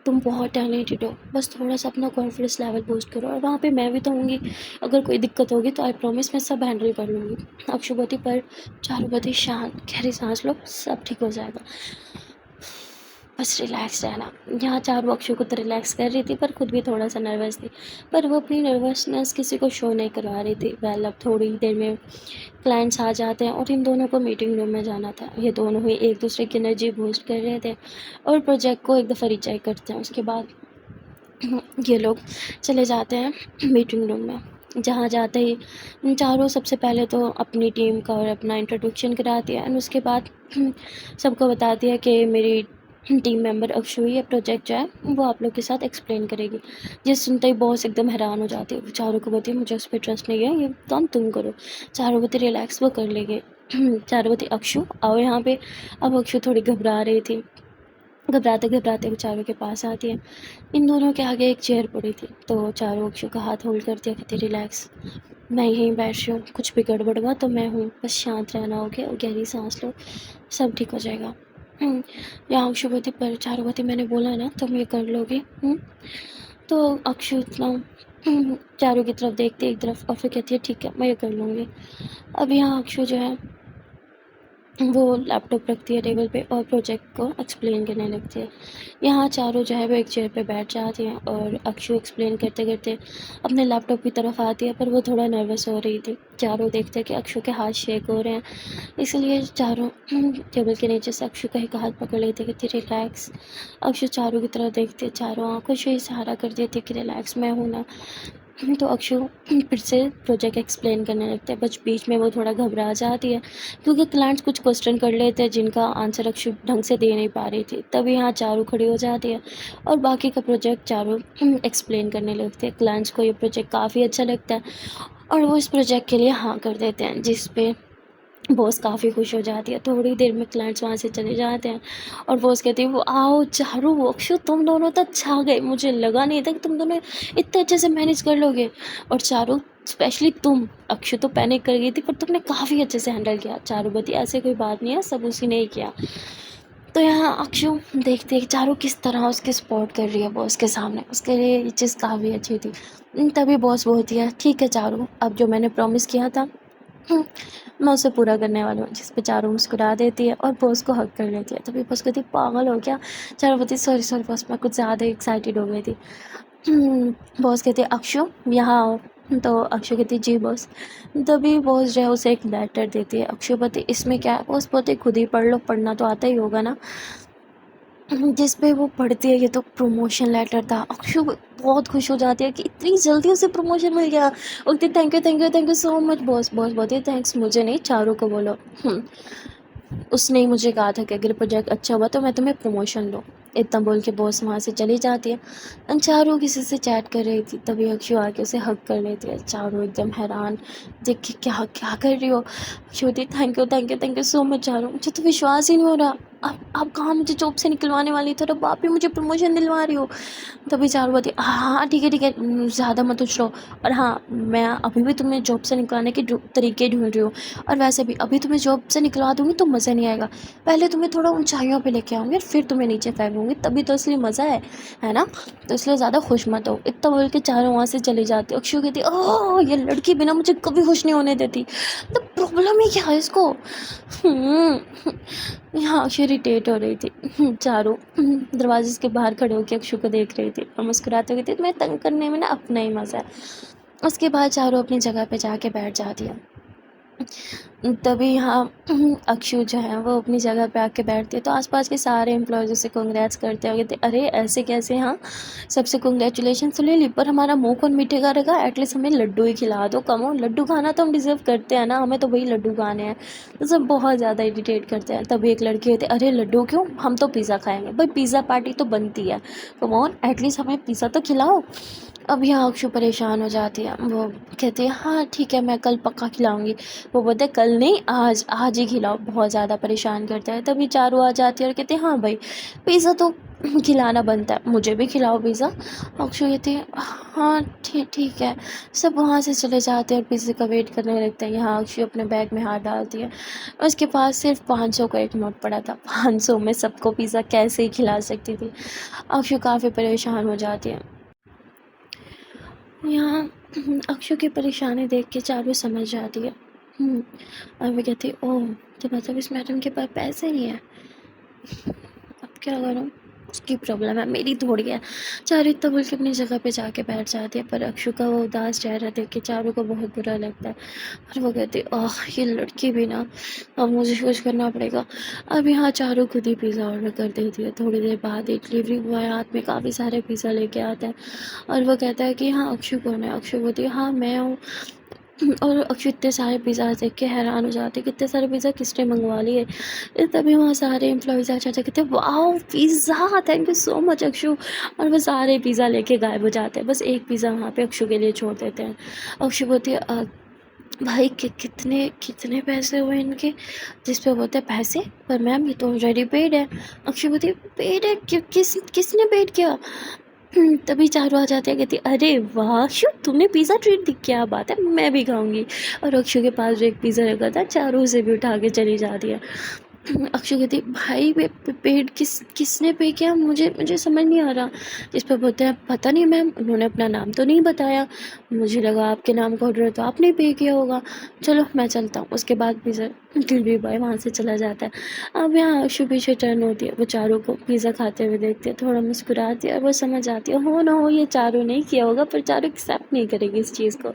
तुम बहुत टैलेंटेड हो, बस थोड़ा सा अपना कॉन्फिडेंस लेवल बूस्ट करो और वहाँ पे मैं भी तो होंगी, अगर कोई दिक्कत होगी तो आई प्रॉमिस मैं सब हैंडल कर लूँगी। अक्षु बोलती पर चारों बोलती शांत, गहरी सांस लो, सब ठीक हो जाएगा। बस रिलैक्स रहना। यहाँ चारों अक्षु को तो रिलैक्स कर रही थी पर खुद भी थोड़ा सा नर्वस थी, पर वो अपनी नर्वसनेस किसी को शो नहीं करवा रही थी। वेल अब थोड़ी देर में क्लाइंट्स आ जाते हैं और इन दोनों को मीटिंग रूम में जाना था। ये दोनों ही एक दूसरे की एनर्जी बूस्ट कर रहे थे और प्रोजेक्ट को एक दफ़ा रीचेक करते हैं। उसके बाद ये लोग चले जाते हैं मीटिंग रूम में। जहाँ जाते ही इन चारों सबसे पहले तो अपनी टीम का और अपना इंट्रोडक्शन कराती है एंड उसके बाद सबको बताती है कि मेरी टीम मेंबर अक्षु ये प्रोजेक्ट जो है वो आप लोग के साथ एक्सप्लेन करेगी। ये सुनते ही बॉस एकदम हैरान हो जाती है। वो चारों को बोलती है मुझे उस पर ट्रस्ट नहीं है, ये काम तुम करो। चारों बोलते रिलैक्स, वो कर लेंगे। चारों बोलते अक्षु आओ यहाँ पे। अब अक्षु थोड़ी घबरा रही थी, घबराते घबराते वो चारों के पास आती है। इन दोनों के आगे एक चेयर पड़ी थी तो चारों अक्षु का हाथ होल्ड करती है, कहती रिलैक्स, मैं यहीं बैठ रही हूँ, कुछ भी गड़बड़ हुआ तो मैं हूँ, बस शांत रहना हो गया और गहरी सांस लो, सब ठीक हो जाएगा। यहाँ अक्षुवती पर चारुवती मैंने बोला ना तुम ये कर लोगे। तो अक्षु इतना चारों की तरफ देखती है एक तरफ और फिर कहती है ठीक है मैं ये कर लूँगी। अब यहाँ अक्षु जो है वो लैपटॉप रखती है टेबल पे और प्रोजेक्ट को एक्सप्लेन करने लगती है। यहाँ चारों जो है वो एक चेयर पे बैठ जाती हैं और अक्षु एक्सप्लेन करते करते अपने लैपटॉप की तरफ आती है, पर वो थोड़ा नर्वस हो रही थी। चारों देखते हैं कि अक्षु के हाथ शेक हो रहे हैं, इसलिए चारों टेबल के नीचे से अक्षु का एक हाथ पकड़ लेते कि रिलैक्स। अक्षु चारों की तरफ देखते, चारों आंखों से इशारा कर देते कि रिलैक्स मैं हूँ ना। तो अक्षु फिर से प्रोजेक्ट एक्सप्लेन करने लगते हैं, बस बीच में वो थोड़ा घबरा जाती है क्योंकि क्लाइंट्स कुछ क्वेश्चन कर लेते हैं जिनका आंसर अक्षु ढंग से दे नहीं पा रही थी। तभी यहाँ चारों खड़ी हो जाती है और बाकी का प्रोजेक्ट चारों एक्सप्लेन करने लगते हैं। क्लाइंट्स को ये प्रोजेक्ट काफ़ी अच्छा लगता है और वो इस प्रोजेक्ट के लिए हाँ कर देते हैं, जिस पे बॉस काफ़ी खुश हो जाती है। थोड़ी देर में क्लाइंट्स वहाँ से चले जाते हैं और बॉस कहती है वो आओ चारों, वो अक्षु तुम दोनों तो छा गए, मुझे लगा नहीं था कि तुम दोनों इतने अच्छे से मैनेज कर लोगे। और चारों स्पेशली तुम, अक्षु तो पैनिक कर गई थी पर तुमने काफ़ी अच्छे से हैंडल किया। चारों बती ऐसे कोई बात नहीं है, सब उसी ने ही किया। तो यहाँ अक्षु देखते हैं चारों किस तरह उसकी सपोर्ट कर रही है बॉस के सामने, उसके लिए ये चीज़ काफ़ी अच्छी थी। तभी बॉस बोलती है ठीक है चारों, अब जो मैंने प्रॉमिस किया था मैं उसे पूरा करने वाली हूँ, जिस पे चारों मुस्कुरा देती है और बॉस को हक कर लेती है। तभी बॉस कहती पागल हो क्या। चारों बोलती सॉरी सॉरी बॉस, मैं कुछ ज़्यादा एक्साइटेड हो गई थी। बॉस कहती अक्षु यहाँ आओ। तो अक्षु कहती जी बॉस। तभी बॉस जो है उसे एक लेटर देती है। अक्षु बोलती इसमें क्या है। बॉस बोलते खुद ही पढ़ लो, पढ़ना तो आता ही होगा ना। जिस पे वो पढ़ती है ये तो प्रमोशन लेटर था। अक्षु बहुत खुश हो जाती है कि इतनी जल्दी उसे प्रमोशन मिल गया। बोलती thank you thank you thank you so much boss. Boss बोलती है थैंक्स मुझे नहीं, चारों को बोलो। उसने ही मुझे कहा था कि अगर प्रोजेक्ट अच्छा हुआ तो मैं तुम्हें प्रमोशन दूँ। इतना बोल के बॉस वहाँ से चली जाती है। चारों किसी से चैट कर रही थी, तभी अक्षु आके उसे हक कर लेती है। चारों एकदम हैरान देख के क्या क्या कर रही हो। अक्षु होती थैंक यू सो मच चारों, मुझे तो विश्वास ही नहीं हो रहा। अब कहाँ मुझे जॉब से निकलवाने वाली थी और अब आप ही मुझे प्रमोशन दिलवा रही हो। तभी चारों बोलती हाँ ठीक है ज़्यादा मत उछलो। और हाँ मैं अभी भी तुम्हें जॉब से निकलवाने के तरीके ढूंढ रही हूँ, और वैसे भी अभी तुम्हें जॉब से निकलवा दूँगी तो मज़ा नहीं आएगा। पहले तुम्हें थोड़ा ऊंचाइयों पे लेके आऊँगी और फिर तुम्हें नीचे फेंकूँगी, तभी तो असली मज़ा है ना। तो इसलिए ज़्यादा खुश मत हो। इतना बोल के चारों वहाँ से चली जाती। अक्षु कहती ओह ये लड़की बिना मुझे कभी खुश नहीं होने देती, तो प्रॉब्लम ही क्या है इसको। यहाँ अक्षु इरिटेट हो रही थी। चारों दरवाजे के बाहर खड़े होकर अक्षु को देख रही थी और मुस्कुराते हुए थी, तुम्हें तंग करने में ना अपना ही मज़ा है। उसके बाद चारों अपनी जगह पे जाके बैठ जाती है। तभी यहाँ अक्षु जो है वो अपनी जगह पे आके बैठती है तो आसपास के सारे एम्प्लॉयज़ उसे कांग्रेट्स करते हैं, कहते अरे ऐसे कैसे। हाँ सबसे कांग्रेचुलेशन तो ले ली, पर हमारा मुंह कौन मीठेगा रहेगा, एटलीस्ट हमें लड्डू ही खिला दो। कम ऑन, लड्डू खाना तो हम डिज़र्व करते हैं ना, हमें तो वही लड्डू खाने हैं। तो सब बहुत ज़्यादा इरिटेट करते हैं। तभी एक लड़की होती है अरे लड्डू क्यों, हम तो पिज़्ज़ा खाएंगे। भाई पिज़्ज़ा पार्टी तो बनती है, कम ऑन एटलीस्ट हमें पिज़्ज़ा तो खिलाओ। अब यहाँ अक्षु परेशान हो जाती है। वो कहती है हाँ ठीक है मैं कल पक्का खिलाऊंगी। वो बोलते कल नहीं आज ही खिलाओ, बहुत ज़्यादा परेशान करता है। तभी चारों आ जाती है और कहते हैं हाँ भाई पिज़्ज़ा तो खिलाना बनता है, मुझे भी खिलाओ पिज़्ज़ा। अक्षु कहती है हाँ ठीक है। सब वहाँ से चले जाते हैं और पिज़्ज़े का वेट करने लगते हैं। यहाँ अक्षु अपने बैग में हाथ डालती है, उसके पास सिर्फ 500 का एक नोट पड़ा था। 500 में सबको पिज़्ज़ा कैसे ही खिला सकती थी। अक्षु काफ़ी परेशान हो जाती है। यहाँ अक्षु की परेशानी देख के चारों समझ जाती है। और वो कहती ओह तो मतलब इस मैडम के पास पैसे नहीं है, अब क्या करूँ। उसकी प्रॉब्लम है, मेरी थोड़ी है। चारू इतना बोल के अपनी जगह पे जाके बैठ जाती है, पर अक्षु का वो उदास चेहरा देख के चारू को बहुत बुरा लगता है और वो कहती है, आह ये लड़की भी ना, अब मुझे कुछ करना पड़ेगा। अब यहाँ चारू खुद ही पिज़्ज़ा ऑर्डर कर देती है। थोड़ी देर बाद एक डिलीवरी बॉय हाथ में काफ़ी सारे पिज़्ज़ा लेके आता है और वो कहता है कि हाँ अक्षु कौन है। अक्षु बोलती है हाँ मैं हूँ। और अक्षु इतने सारे पिज़्ज़ा देख के हैरान हो जाते कि इतने सारे पिज़्ज़ा किसने मंगवा लिए। तभी वहाँ सारे एम्प्लॉयज़ आ जाते कहते wow pizza thank you so much Akshu. और वो सारे पिज़्ज़ा लेके गायब हो जाते हैं, बस एक पिज़्ज़ा वहाँ पे अक्षु के लिए छोड़ देते हैं। अक्षु बोलती है भाई कितने कितने पैसे हुए इनके। जिस पे बोलते हैं पैसे, पर मैम ये तो ऑलरेडी पेड है। अक्षु बोलती है पेड है किसने पेड किया। तभी चारू आ जाते हैं, कहती अरे वाह अक्षु तुमने पिज़्ज़ा ट्रीट दी, क्या बात है मैं भी खाऊंगी। और अक्षु के पास जो एक पिज़्ज़ा रखा था चारू उसे भी उठा के चली जाती है। अक्षय कहती भाई पेड किसने पे किया, मुझे मुझे समझ नहीं आ रहा। जिस पर बोलते हैं पता नहीं मैम, उन्होंने अपना नाम तो नहीं बताया, मुझे लगा आपके नाम का ऑर्डर तो आपने पे किया होगा, चलो मैं चलता हूँ। उसके बाद पिज़्ज़ा डिलीवरी बॉय वहाँ से चला जाता है। अब यहाँ अक्षु पीछे टर्न होती है, वो चारों को पिज़्ज़ा खाते हुए देखती है, थोड़ा मुस्कुराती है और वो समझ आती है हो ना हो ये चारों नहीं किया होगा, पर चारों एक्सेप्ट नहीं करेगी इस चीज़ को,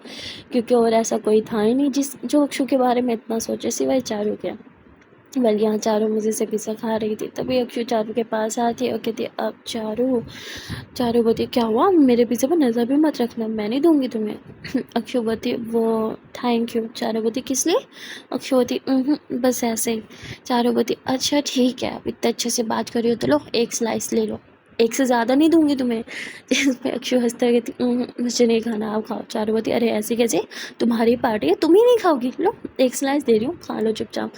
क्योंकि और ऐसा कोई था ही नहीं जो अक्षु के बारे में इतना सोचे सिवाय चारों के। वेल यहाँ चारू मज़े से पिज़्ज़ा खा रही थी, तभी अक्षु चारू के पास आती है और कहती है अब चारू बोलती क्या हुआ, मेरे पिज़्ज़ा पर नज़र भी मत रखना, मैं नहीं दूंगी तुम्हें। अक्षु बोलती वो थैंक यू। चारू बोलती किस लिए। अक्षु बोलती बस ऐसे ही। चारू बोलती अच्छा ठीक है, अब इतने अच्छे से बात करी हो तो लो एक स्लाइस ले लो, एक से ज़्यादा नहीं दूंगी तुम्हें। इस पर अक्षु हंसता है कहती मुझे नहीं खाना आप खाओ। चारू बोलती अरे ऐसे कैसे, तुम्हारी पार्टी है तुम ही नहीं खाओगी, लो एक स्लाइस दे रही हूँ खा लो चुपचाप।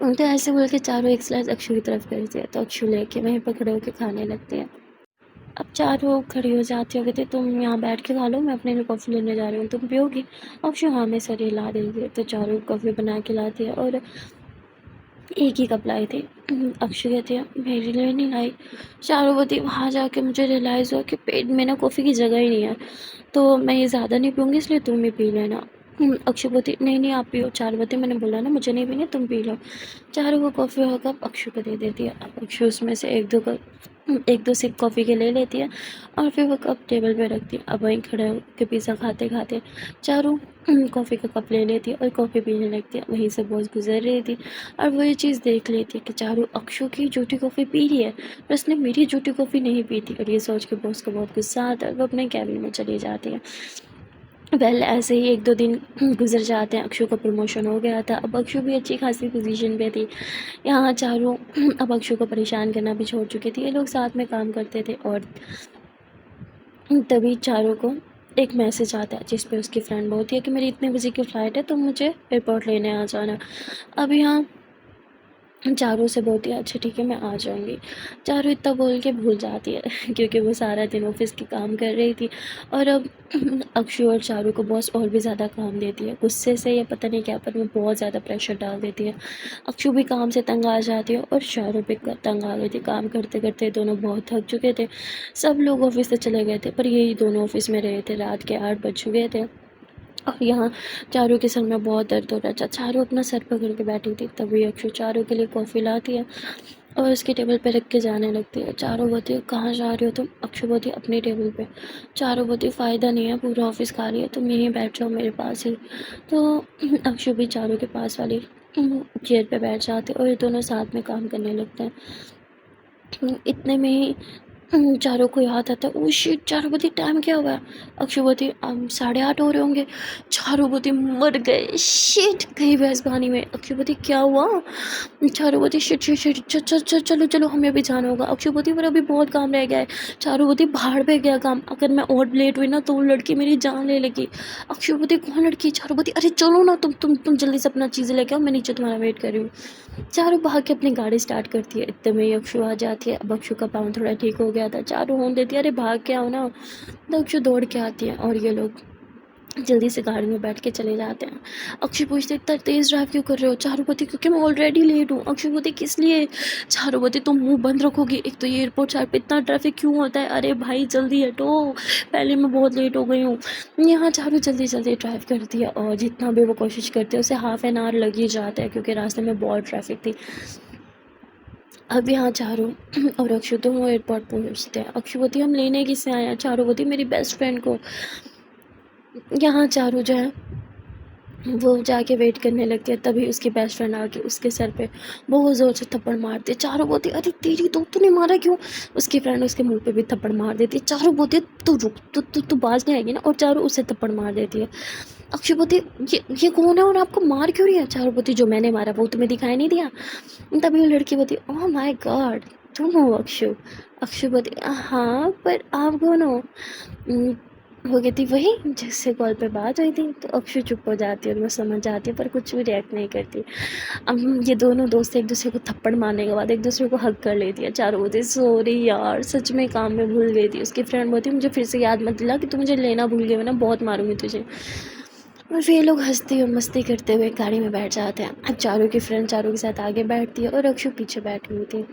तो ऐसे बोल के चारों एक स्लाइस अक्षु की तरफ करती है, तो अक्षु लेके वहीं पर खड़े होकर खाने लगती है। अब चारों खड़ी हो जाती हो, कहते तुम यहाँ बैठ के खा लो, मैं अपने लिए कॉफ़ी लेने जा रही हूँ, तुम पियोगी। अक्षु हाँ में सर हिला देगी, तो चारों कॉफ़ी बना के लाती है और एक ही कप लाई थी। अक्षु कहती है मेरे लिए नहीं लाई। चारों बोलती वहाँ जाके मुझे रियलाइज़ हुआ कि पेट में ना कॉफ़ी की जगह ही नहीं है, तो मैं ये ज़्यादा नहीं पीऊँगी इसलिए तुम भी पी लेना। अक्षु बोलती नहीं नहीं आप पियो। चारू बोलती मैंने बोला ना मुझे नहीं पीनी, तुम पी लो। चारू वो कॉफ़ी का कप अक्षु को दे देती है। अब अक्षु उसमें से एक दो सिप कॉफ़ी के ले लेती है और फिर वो कप टेबल पे रखती है। अब वहीं खड़े होकर पिज़्ज़ा खाते खाते चारू कॉफ़ी का कप ले लेती है और कॉफ़ी पीने लगती है। वहीं से बॉस गुजर रही थी और वो ये चीज़ देख लेती है कि चारू अक्षु की जूठी कॉफ़ी पी रही है पर उसने मेरी जूठी कॉफ़ी नहीं पी थी, और ये सोच के बॉस को बहुत गुस्सा आता है, वो अपने कैबिन में चली जाती है। वेल ऐसे ही एक दो दिन गुजर जाते हैं। अक्षु का प्रमोशन हो गया था, अब अक्षु भी अच्छी खासी पोजीशन पे थी। यहाँ चारों अब अक्षु को परेशान करना भी छोड़ चुकी थी, ये लोग साथ में काम करते थे। और तभी चारों को एक मैसेज आता है जिस पे उसकी फ्रेंड बोलती है कि मेरी इतने बजे की फ़्लाइट है, तुम मुझे एयरपोर्ट लेने आ जाना। अब यहाँ चारू से बोलती है अच्छा ठीक है मैं आ जाऊँगी। चारू इतना बोल के भूल जाती है क्योंकि वो सारा दिन ऑफिस के काम कर रही थी और अब अक्षु और चारू को बॉस और भी ज़्यादा काम देती है, गुस्से से या पता नहीं क्या, पर वो बहुत ज़्यादा प्रेशर डाल देती है। अक्षु भी काम से तंग आ जाती है और चारू भी तंग आ गई थी। काम करते करते दोनों बहुत थक चुके थे, सब लोग ऑफिस से चले गए थे पर यही दोनों ऑफिस में रहे थे। रात के 8 बज चुके थे और यहाँ चारू के सर में बहुत दर्द हो रहा था। चारू अपना सर पकड़ के बैठी थी, तभी अक्षु चारू के लिए कॉफ़ी लाती है और उसके टेबल पे रख के जाने लगती है। चारू बोलती है कहाँ जा रही हो तुम। अक्षु बोलती है अपने टेबल पे। चारू बोलती है फ़ायदा नहीं है, पूरा ऑफिस खाली है, तुम यहीं बैठ जाओ मेरे पास ही। तो अक्षु भी चारू के पास वाली चेयर पे बैठ जाते और ये दोनों साथ में काम करने लगते हैं। इतने में ही चारों को याद आता है ओ शिट चारू बोलती टाइम क्या हुआ है। अक्षु बोलती 8:30 हो रहे होंगे। चारू बोलती मर गए शिट गई भैंस पानी में। अक्षु बोलती क्या हुआ। चारू बोलती शिट शिट शिट चलो चलो हमें भी जाना होगा। अक्षु बोलती पर अभी बहुत काम रह गया है। चारू बोलती भाड़ पे गया काम, अगर मैं और लेट हुई ना तो वो लड़की मेरी जान ले लेगी। अक्षु बोलती कौन लड़की। चारू बोलती अरे चलो ना तुम जल्दी से अपना चीज़ें लेके आओ, मैं नीचे तुम्हारा वेट कर रही हूँ। चारू भाग के अपनी गाड़ी स्टार्ट करती है, इतने में ही अक्षु आ जाती है। अब अक्षु का पाँव थोड़ा ठीक हो गया था। चारू होन देती है अरे भाग के आओ ना। तो अक्षु दौड़ के आती है और ये लोग जल्दी से गाड़ी में बैठ के चले जाते हैं। अक्षु पूछते इतना तेज़ ड्राइव क्यों कर रहे हो। चारुपति क्योंकि मैं ऑलरेडी लेट हूँ। अक्षुपति किस लिए। चारुपति तुम मुंह बंद रखोगी, एक तो ये एयरपोर्ट साइड पे इतना ट्रैफिक क्यों होता है। अरे भाई जल्दी हटो, पहले मैं बहुत लेट हो गई हूँ। यहाँ चारू जल्दी जल्दी ड्राइव करती है और जितना भी वो कोशिश करती है उसे हाफ एन आवर लग ही जाता है क्योंकि रास्ते में बहुत ट्रैफिक थी। अब यहाँ चारों और अक्षु दोनों एयरपोर्ट पहुँचते हैं। अक्षु बोलती है हम लेने किसे आए हैं? चारों बोलती है मेरी बेस्ट फ्रेंड को। यहाँ चारों जो है वो जाके वेट करने लगती है, तभी उसकी बेस्ट फ्रेंड आके उसके सर पे बहुत ज़ोर से थप्पड़ मारती है। चारों बोलती है अरे तेरी तो तूने मारा क्यों? उसकी फ्रेंड उसके मुंह पे भी थप्पड़ मार देती है। चारों बोलती है तू रुक, तू बाज नहीं आएगी ना, और चारों उसे थप्पड़ मार देती है। अक्षय बोलती है ये कौन है और आपको मार क्यों रही है? चारों बोलती जो मैंने मारा वो तुम्हें दिखाई नहीं दिया? तभी वो लड़की बोलती ओह माय गॉड तुम हो अक्षु। अक्षु बोलती हाँ पर आप कौन हो? वो कहती वही जिससे कॉल पे बात हुई थी। तो अक्षु चुप हो जाती है और वो समझ जाती है पर कुछ भी रिएक्ट नहीं करती। अब ये दोनों दोस्त एक दूसरे को थप्पड़ मारने के बाद एक दूसरे को हग कर लेती है। चारों बोलती सॉरी यार सच में काम में भूल गई थी। उसकी फ्रेंड बोलती मुझे फिर से याद मत दिला कि तू मुझे लेना भूल गई, मैं ना बहुत मारूंगी तुझे। और फिर ये लोग हंसते और मस्ती करते हुए गाड़ी में बैठ जाते हैं। अब चारों की फ्रेंड चारों के साथ आगे बैठती है और अक्षु पीछे बैठी हुई थी।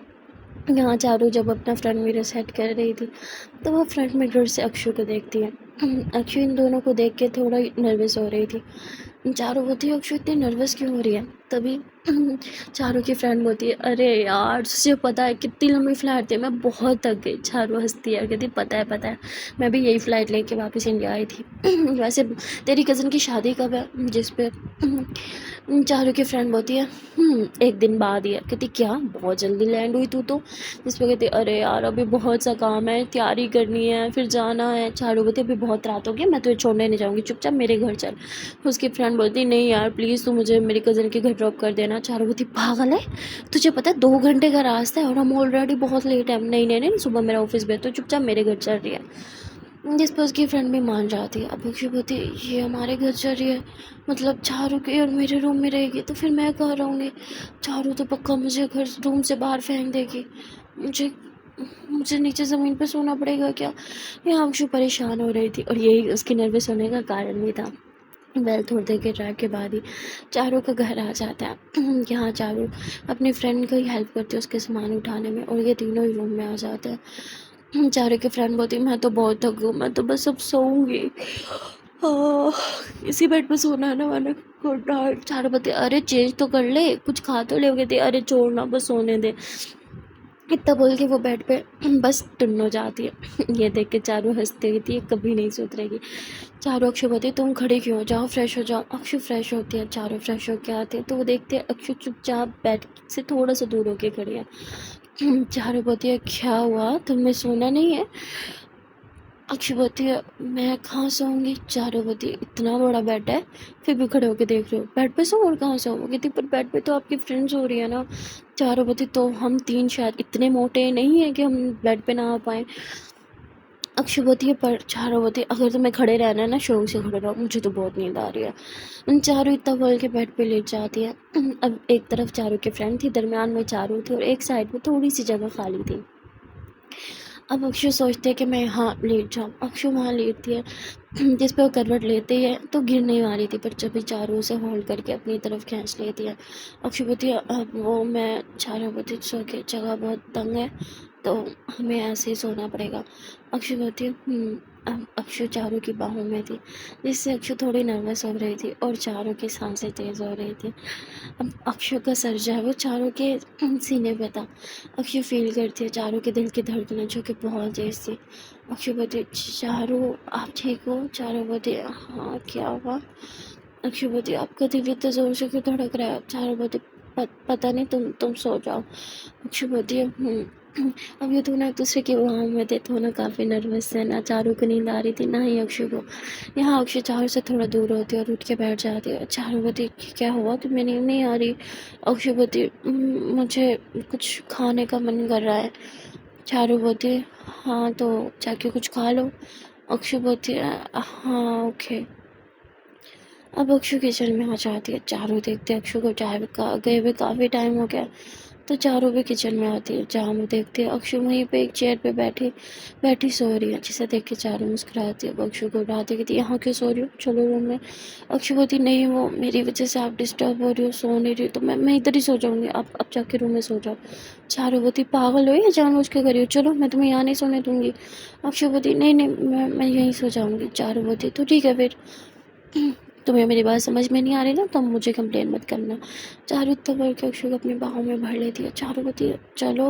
यहाँ चारों जब अपना फ्रंट मिरर सेट कर रही थी तो वो फ्रंट मिरर से अक्षु को देखती है। अक्षु इन दोनों को देख के थोड़ा नर्वस हो रही थी। चारों बोलती है अक्षु इतनी नर्वस क्यों हो रही है? तभी चारों की फ्रेंड बोलती है अरे यार तुझे पता है कितनी लंबी फ़्लाइट थी, मैं बहुत थक गई। चारों हंसती है कहती पता है मैं भी यही फ़्लाइट लेके वापस इंडिया आई थी। वैसे तेरी कज़न की शादी कब है? जिस पे चारों की फ्रेंड बोलती है एक दिन बाद ही है। कहती क्या बहुत जल्दी लैंड हुई तू तो? जिस पे कहती अरे यार अभी बहुत सा काम है, तैयारी करनी है, फिर जाना है। चारों बोलती अभी बहुत रात हो गई, मैं तुझे छोड़ने नहीं जाऊँगी, चुपचाप मेरे घर चल। उसकी फ्रेंड बोलती नहीं यार प्लीज़ तू मुझे मेरी कज़न के घर ड्रॉप कर देना। चारों बोलती पागल है, तुझे पता है 2 घंटे का रास्ता है और हम ऑलरेडी बहुत लेट है। नहीं सुबह मेरा ऑफिस भी है, तो चुपचाप मेरे घर चल रही है। जिस पर उसकी फ्रेंड भी मान जाती है। अब अक्षय बोलती ये हमारे घर चल रही है, मतलब चारों के और मेरे रूम में रहेगी तो फिर मैं कहाँ रहूँगी? चारों तो पक्का मुझे घर रूम से बाहर फेंक देगी। मुझे मुझे नीचे ज़मीन पे सोना पड़ेगा क्या? यहाँ अक्षु परेशान हो रही थी और यही उसकी नर्वस होने का कारण भी था। थोड़ी देर के ड्राइव के बाद ही चारों का घर आ जाता है। यहाँ चारों अपनी फ्रेंड की हेल्प करती है उसके सामान उठाने में और ये तीनों ही रूम में आ जाते हैं। चारों की फ्रेंड बोलती मैं तो बहुत थक गई, मैं तो बस अब सोऊंगी, इसी बेड पे सोना है ना मैंने। Good night. चारों बोलती अरे चेंज तो कर ले, कुछ खा तो ले। कहती अरे छोड़ ना बस सोने दे। इतना बोल के वो बेड पे बस टुन्न हो जाती है। ये देख के चारों हंसती हुई थी, कभी नहीं सुधरेगी। चारों अक्षु बोलती तुम खड़ी क्यों हो, जाओ फ्रेश हो जाओ। अक्षु फ्रेश होती है, चारों फ्रेश होके आते हैं तो वो देखते हैं अक्षु चुपचाप बेड से थोड़ा सा दूर होके खड़ी है। चारों बोलती है क्या हुआ, तुम्हें सोना नहीं है? अक्षु बोलती है मैं कहाँ सोऊंगी? चारों बोलती है इतना बड़ा बेड है फिर भी खड़े होके देख रहे हो, बेड पे सो और कहाँ सो? वो कहती पर बेड पे तो आपकी फ्रेंड्स हो रही है ना। चारों बोलती तो हम तीन शायद इतने मोटे नहीं है कि हम बेड पे ना आ पाए। अक्षु बोलती है पर चारों बोलती है अगर तुम्हें खड़े रहना है ना शौक से खड़े रहो, मुझे तो बहुत नींद आ रही है। उन चारों इतना बोल के बेड पे लेट जाती है। अब एक तरफ चारों की फ्रेंड थी, दरमियान में चारों थी और एक साइड में थोड़ी सी जगह खाली थी। अब अक्षु सोचते है कि मैं यहाँ लेट जाऊँ। अक्षु वहाँ लेटती है, जिस पर वो करवट लेते है तो गिर नहीं आ रही थी पर जब भी चारों से होल्ड करके अपनी तरफ खींच लेती है। अक्षु बोलती है अब वो मैं चारों बोलती सो के जगह बहुत तंग है तो हमें ऐसे ही सोना पड़ेगा। अक्षु बोलती है अब अक्षु चारों की बाहों में थी जिससे अक्षु थोड़ी नर्वस हो रही थी और चारों की सांसें तेज़ हो रही थी। अब अक्षु का सर जो है वो चारों के सीने पे था। अक्षु फील करती है चारों के दिल की धड़कनें जो कि बहुत तेज़ थी। अक्षु बोलती चारों आप ठीक हो? चारों बोलती हाँ क्या हुआ? अक्षु बोलती आपका दिल इतने ज़ोर से क्यों धड़क रहा है? चारों बोलती पता नहीं, तुम सो जाओ। अक्षु बोलती है अब ये दोनों एक दूसरे की बाहों में थे, दोनों काफ़ी नर्वस है। ना चारों को नींद आ रही थी ना ही अक्षु को। यहाँ अक्षु चारों से थोड़ा दूर होती है और उठ के बैठ जाती है। चारों बोलती क्या हुआ, तुम्हें नींद नहीं आ रही? अक्षु बोलती मुझे कुछ खाने का मन कर रहा है। चारों बोलती हाँ तो जाके कुछ खा लो। अक्षु बोलती हाँ ओके। अब अक्षु किचन में आ जाती है। चारों देखते अक्षु को चाय गए हुए काफ़ी टाइम हो गया तो चारों भी किचन में आती है। जहाँ वो देखते हैं अक्षु वहीं पे एक चेयर पे बैठी सो रही है, जिसे देख के चारों मुस्कुराती है। वो अक्षु को उठाती कहती यहाँ क्यों सो रही हो, चलो रूम में। अक्षु बोलती नहीं वो मेरी वजह से आप डिस्टर्ब हो रही हो, सो नहीं रही तो मैं इधर ही सो जाऊँगी, आप जाके रूम में सो जाओ। चारों बोलती पागल हो या जानबूझ के करी हो, चलो मैं तुम्हें यहाँ नहीं सोने दूँगी। अक्षु बोलती नहीं मैं यहीं सो जाऊँगी। चारों बोलती तो ठीक है फिर। तुम्हें मेरी बात समझ में नहीं आ रही ना, तो मुझे कंप्लेन मत करना। चारू इतना बोल के अक्षु को अपने बाहों में भर लेती है। चारू बोलती है चलो।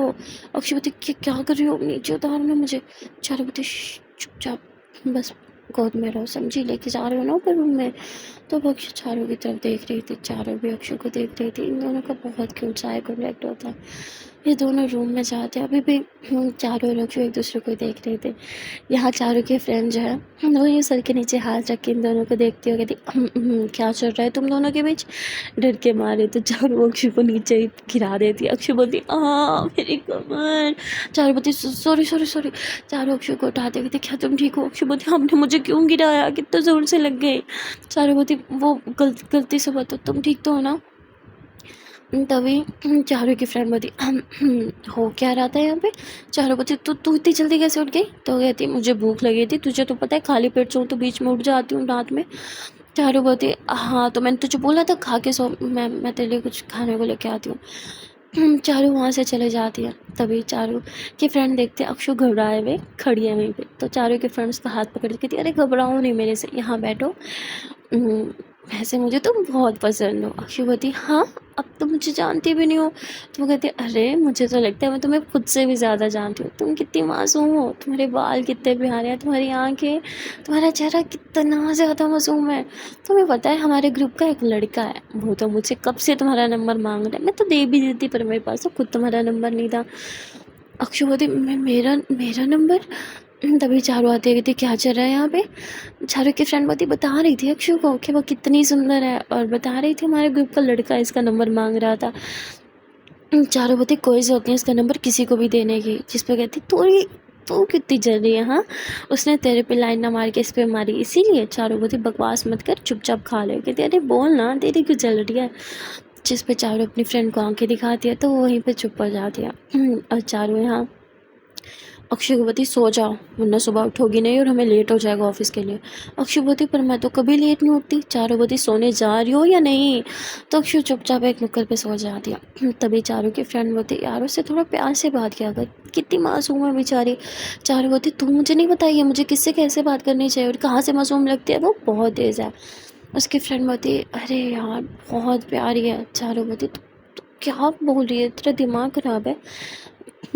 अक्षु बोलती क्या कर रही हो, नीचे उतारना मुझे। चारू बोलती चुपचाप बस गोद में रहो, समझी, लेके जा रहे हो ना ऊपर रूम में। तो वो अक्षु चारू की तरफ देख रही थी, चारू भी अक्षु को देख रही थी। इन दोनों का बहुत क्यूट सा कॉन्टैक्ट होता है। ये दोनों रूम में जाते हैं, अभी भी चारू और अक्षु एक दूसरे को देख रहे थे। यहाँ चारू के फ्रेंड जो है वो ये सर के नीचे हाथ रख के इन दोनों को देखती हो, कहती क्या चल रहा है तुम दोनों के बीच। डर के मारे तो चारू अक्षु को नीचे ही गिरा देती। अक्षु बोलती मेरी कमर। चारू बोलती sorry sorry sorry. Charu Akshu को उठाते कहती क्या तुम ठीक हो। अक्षु बोलती आपने मुझे क्यों गिराया, कितना ज़ोर से लग गए। चारू बोलती वो गलती से बताओ, तुम ठीक तो हो ना। तभी चारू की फ्रेंड बोलती हो क्या रहा था यहाँ पे। चारू बोलती तू इतनी जल्दी कैसे उठ गई। तो कहती मुझे भूख लगी थी, तुझे तो पता है खाली पेट सोऊं तो बीच में उठ जाती हूँ रात में। चारू बोलती हाँ तो मैंने तुझे बोला था खा के सो, मैं तेरे लिए कुछ खाने को लेके आती हूँ। चारू वहाँ से चले जाती है। तभी चारू की फ्रेंड देखते अक्षु घबराए हुए खड़ी है वहीं पे। तो चारू के फ्रेंड उसका हाथ पकड़ के कहती अरे घबराओ नहीं मेरे से, यहाँ बैठो। वैसे मुझे तुम बहुत पसंद हो। अक्षु बोलती हाँ अब तो मुझे जानती भी नहीं हो। तो वो कहती अरे मुझे तो लगता है मैं तुम्हें खुद से भी ज़्यादा जानती हूँ, तुम कितनी मासूम हो, तुम्हारे बाल कितने प्यारे हैं, तुम्हारी आंखें, तुम्हारा चेहरा कितना ज़्यादा मासूम है। तुम्हें पता है हमारे ग्रुप का एक लड़का है, वो तो मुझसे कब से तुम्हारा नंबर मांग रहा है, मैं तो दे भी देती पर मेरे पास तो खुद तुम्हारा नंबर नहीं था। अक्षु बोलती मेरा नंबर। तभी चारू आती है, कहती क्या चल रहा है यहाँ पे। चारू की फ्रेंड बता रही थी अक्षु को कि वो कितनी सुंदर है, और बता रही थी हमारे ग्रुप का लड़का इसका नंबर मांग रहा था। चारू बोलती कोई ज़रूरत नहीं इसका नंबर किसी को भी देने की। जिस पर कहती तू कितनी जल रही है। हाँ उसने तेरे पे लाइन ना मार के इस पर मारी इसीलिए। चारू बोलती बकवास मत कर, चुपचाप खा ले। कहती अरे बोल ना तेरी क्यों जल रही है। जिस पे चारू अपनी फ्रेंड को आंखें दिखाती है तो वो वहीं पे चुप हो जाती है। और चारू यहाँ अक्षय को बोलती सो जाओ वरना सुबह उठोगी नहीं और हमें लेट हो जाएगा ऑफिस के लिए। अक्षय बोलती पर मैं तो कभी लेट नहीं उठती। चारू बोलती सोने जा रही हो या नहीं। तो अक्षय चुपचाप एक नुक्कड़ पे सो जाती है। तभी चारू की फ्रेंड बोलती यार उससे थोड़ा प्यार से बात किया कर, कितनी मासूम है बेचारी। चारू बोलती तू मुझे नहीं बताइए मुझे किससे कैसे बात करनी चाहिए और कहाँ से मासूम लगती है, वो बहुत तेज़ है। उसकी फ्रेंड बोलती अरे यार बहुत प्यारी है। चारू बोलती तू क्या बोल रही है, तेरा दिमाग ख़राब है।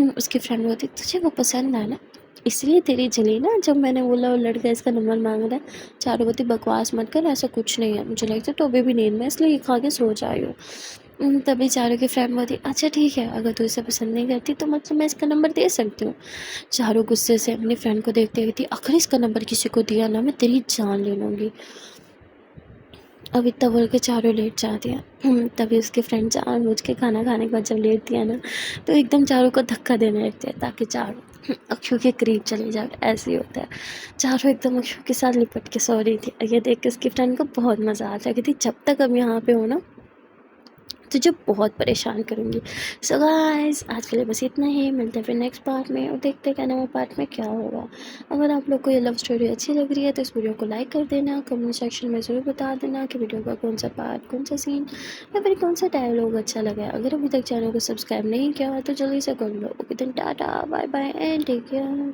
उसकी फ्रेंड बोलती तुझे वो पसंद है ना, इसलिए तेरी जली ना जब मैंने बोला वो लड़का इसका नंबर मांग रहा है। चारू बोलती बकवास मत कर, ऐसा कुछ नहीं है, मुझे लगता है तो अभी भी नींद में इसलिए ये खा के सो जाई हो। तभी चारू की फ्रेंड बोलती अच्छा ठीक है अगर तू इसे पसंद नहीं करती तो मतलब मैं इसका नंबर दे सकती हूँ। चारू गुस्से से अपनी फ्रेंड को देखते हुए थी अगर इसका नंबर किसी को दिया ना मैं तेरी जान ले लूँगी। अब इतना बोल के चारों लेट जाती है। तभी उसके फ्रेंड जानबूझ के खाना खाने के बाद जब लेटती है ना तो एकदम चारों को धक्का देने लगते हैं ताकि चारों अक्षु के करीब चले जाए। ऐसे ही होता है, चारों एकदम अक्षु के साथ लिपट के सो रही थी। ये देख के उसकी फ्रेंड को बहुत मज़ा आता है, कहती जब तक अब यहाँ पे हो ना तुझे बहुत परेशान करूँगी। सो गाइस आज के लिए बस इतना ही, मिलते हैं फिर नेक्स्ट पार्ट में और देखते हैं क्या नया पार्ट में क्या होगा। अगर आप लोग को ये लव स्टोरी अच्छी लग रही है तो इस वीडियो को लाइक कर देना, कमेंट सेक्शन में ज़रूर बता देना कि वीडियो का कौन सा पार्ट, कौन सा सीन या फिर कौन सा डायलॉग अच्छा लगा है। अगर अभी तक चैनल को सब्सक्राइब नहीं किया तो जल्दी से कर लो। Okay then tata bye bye and take care.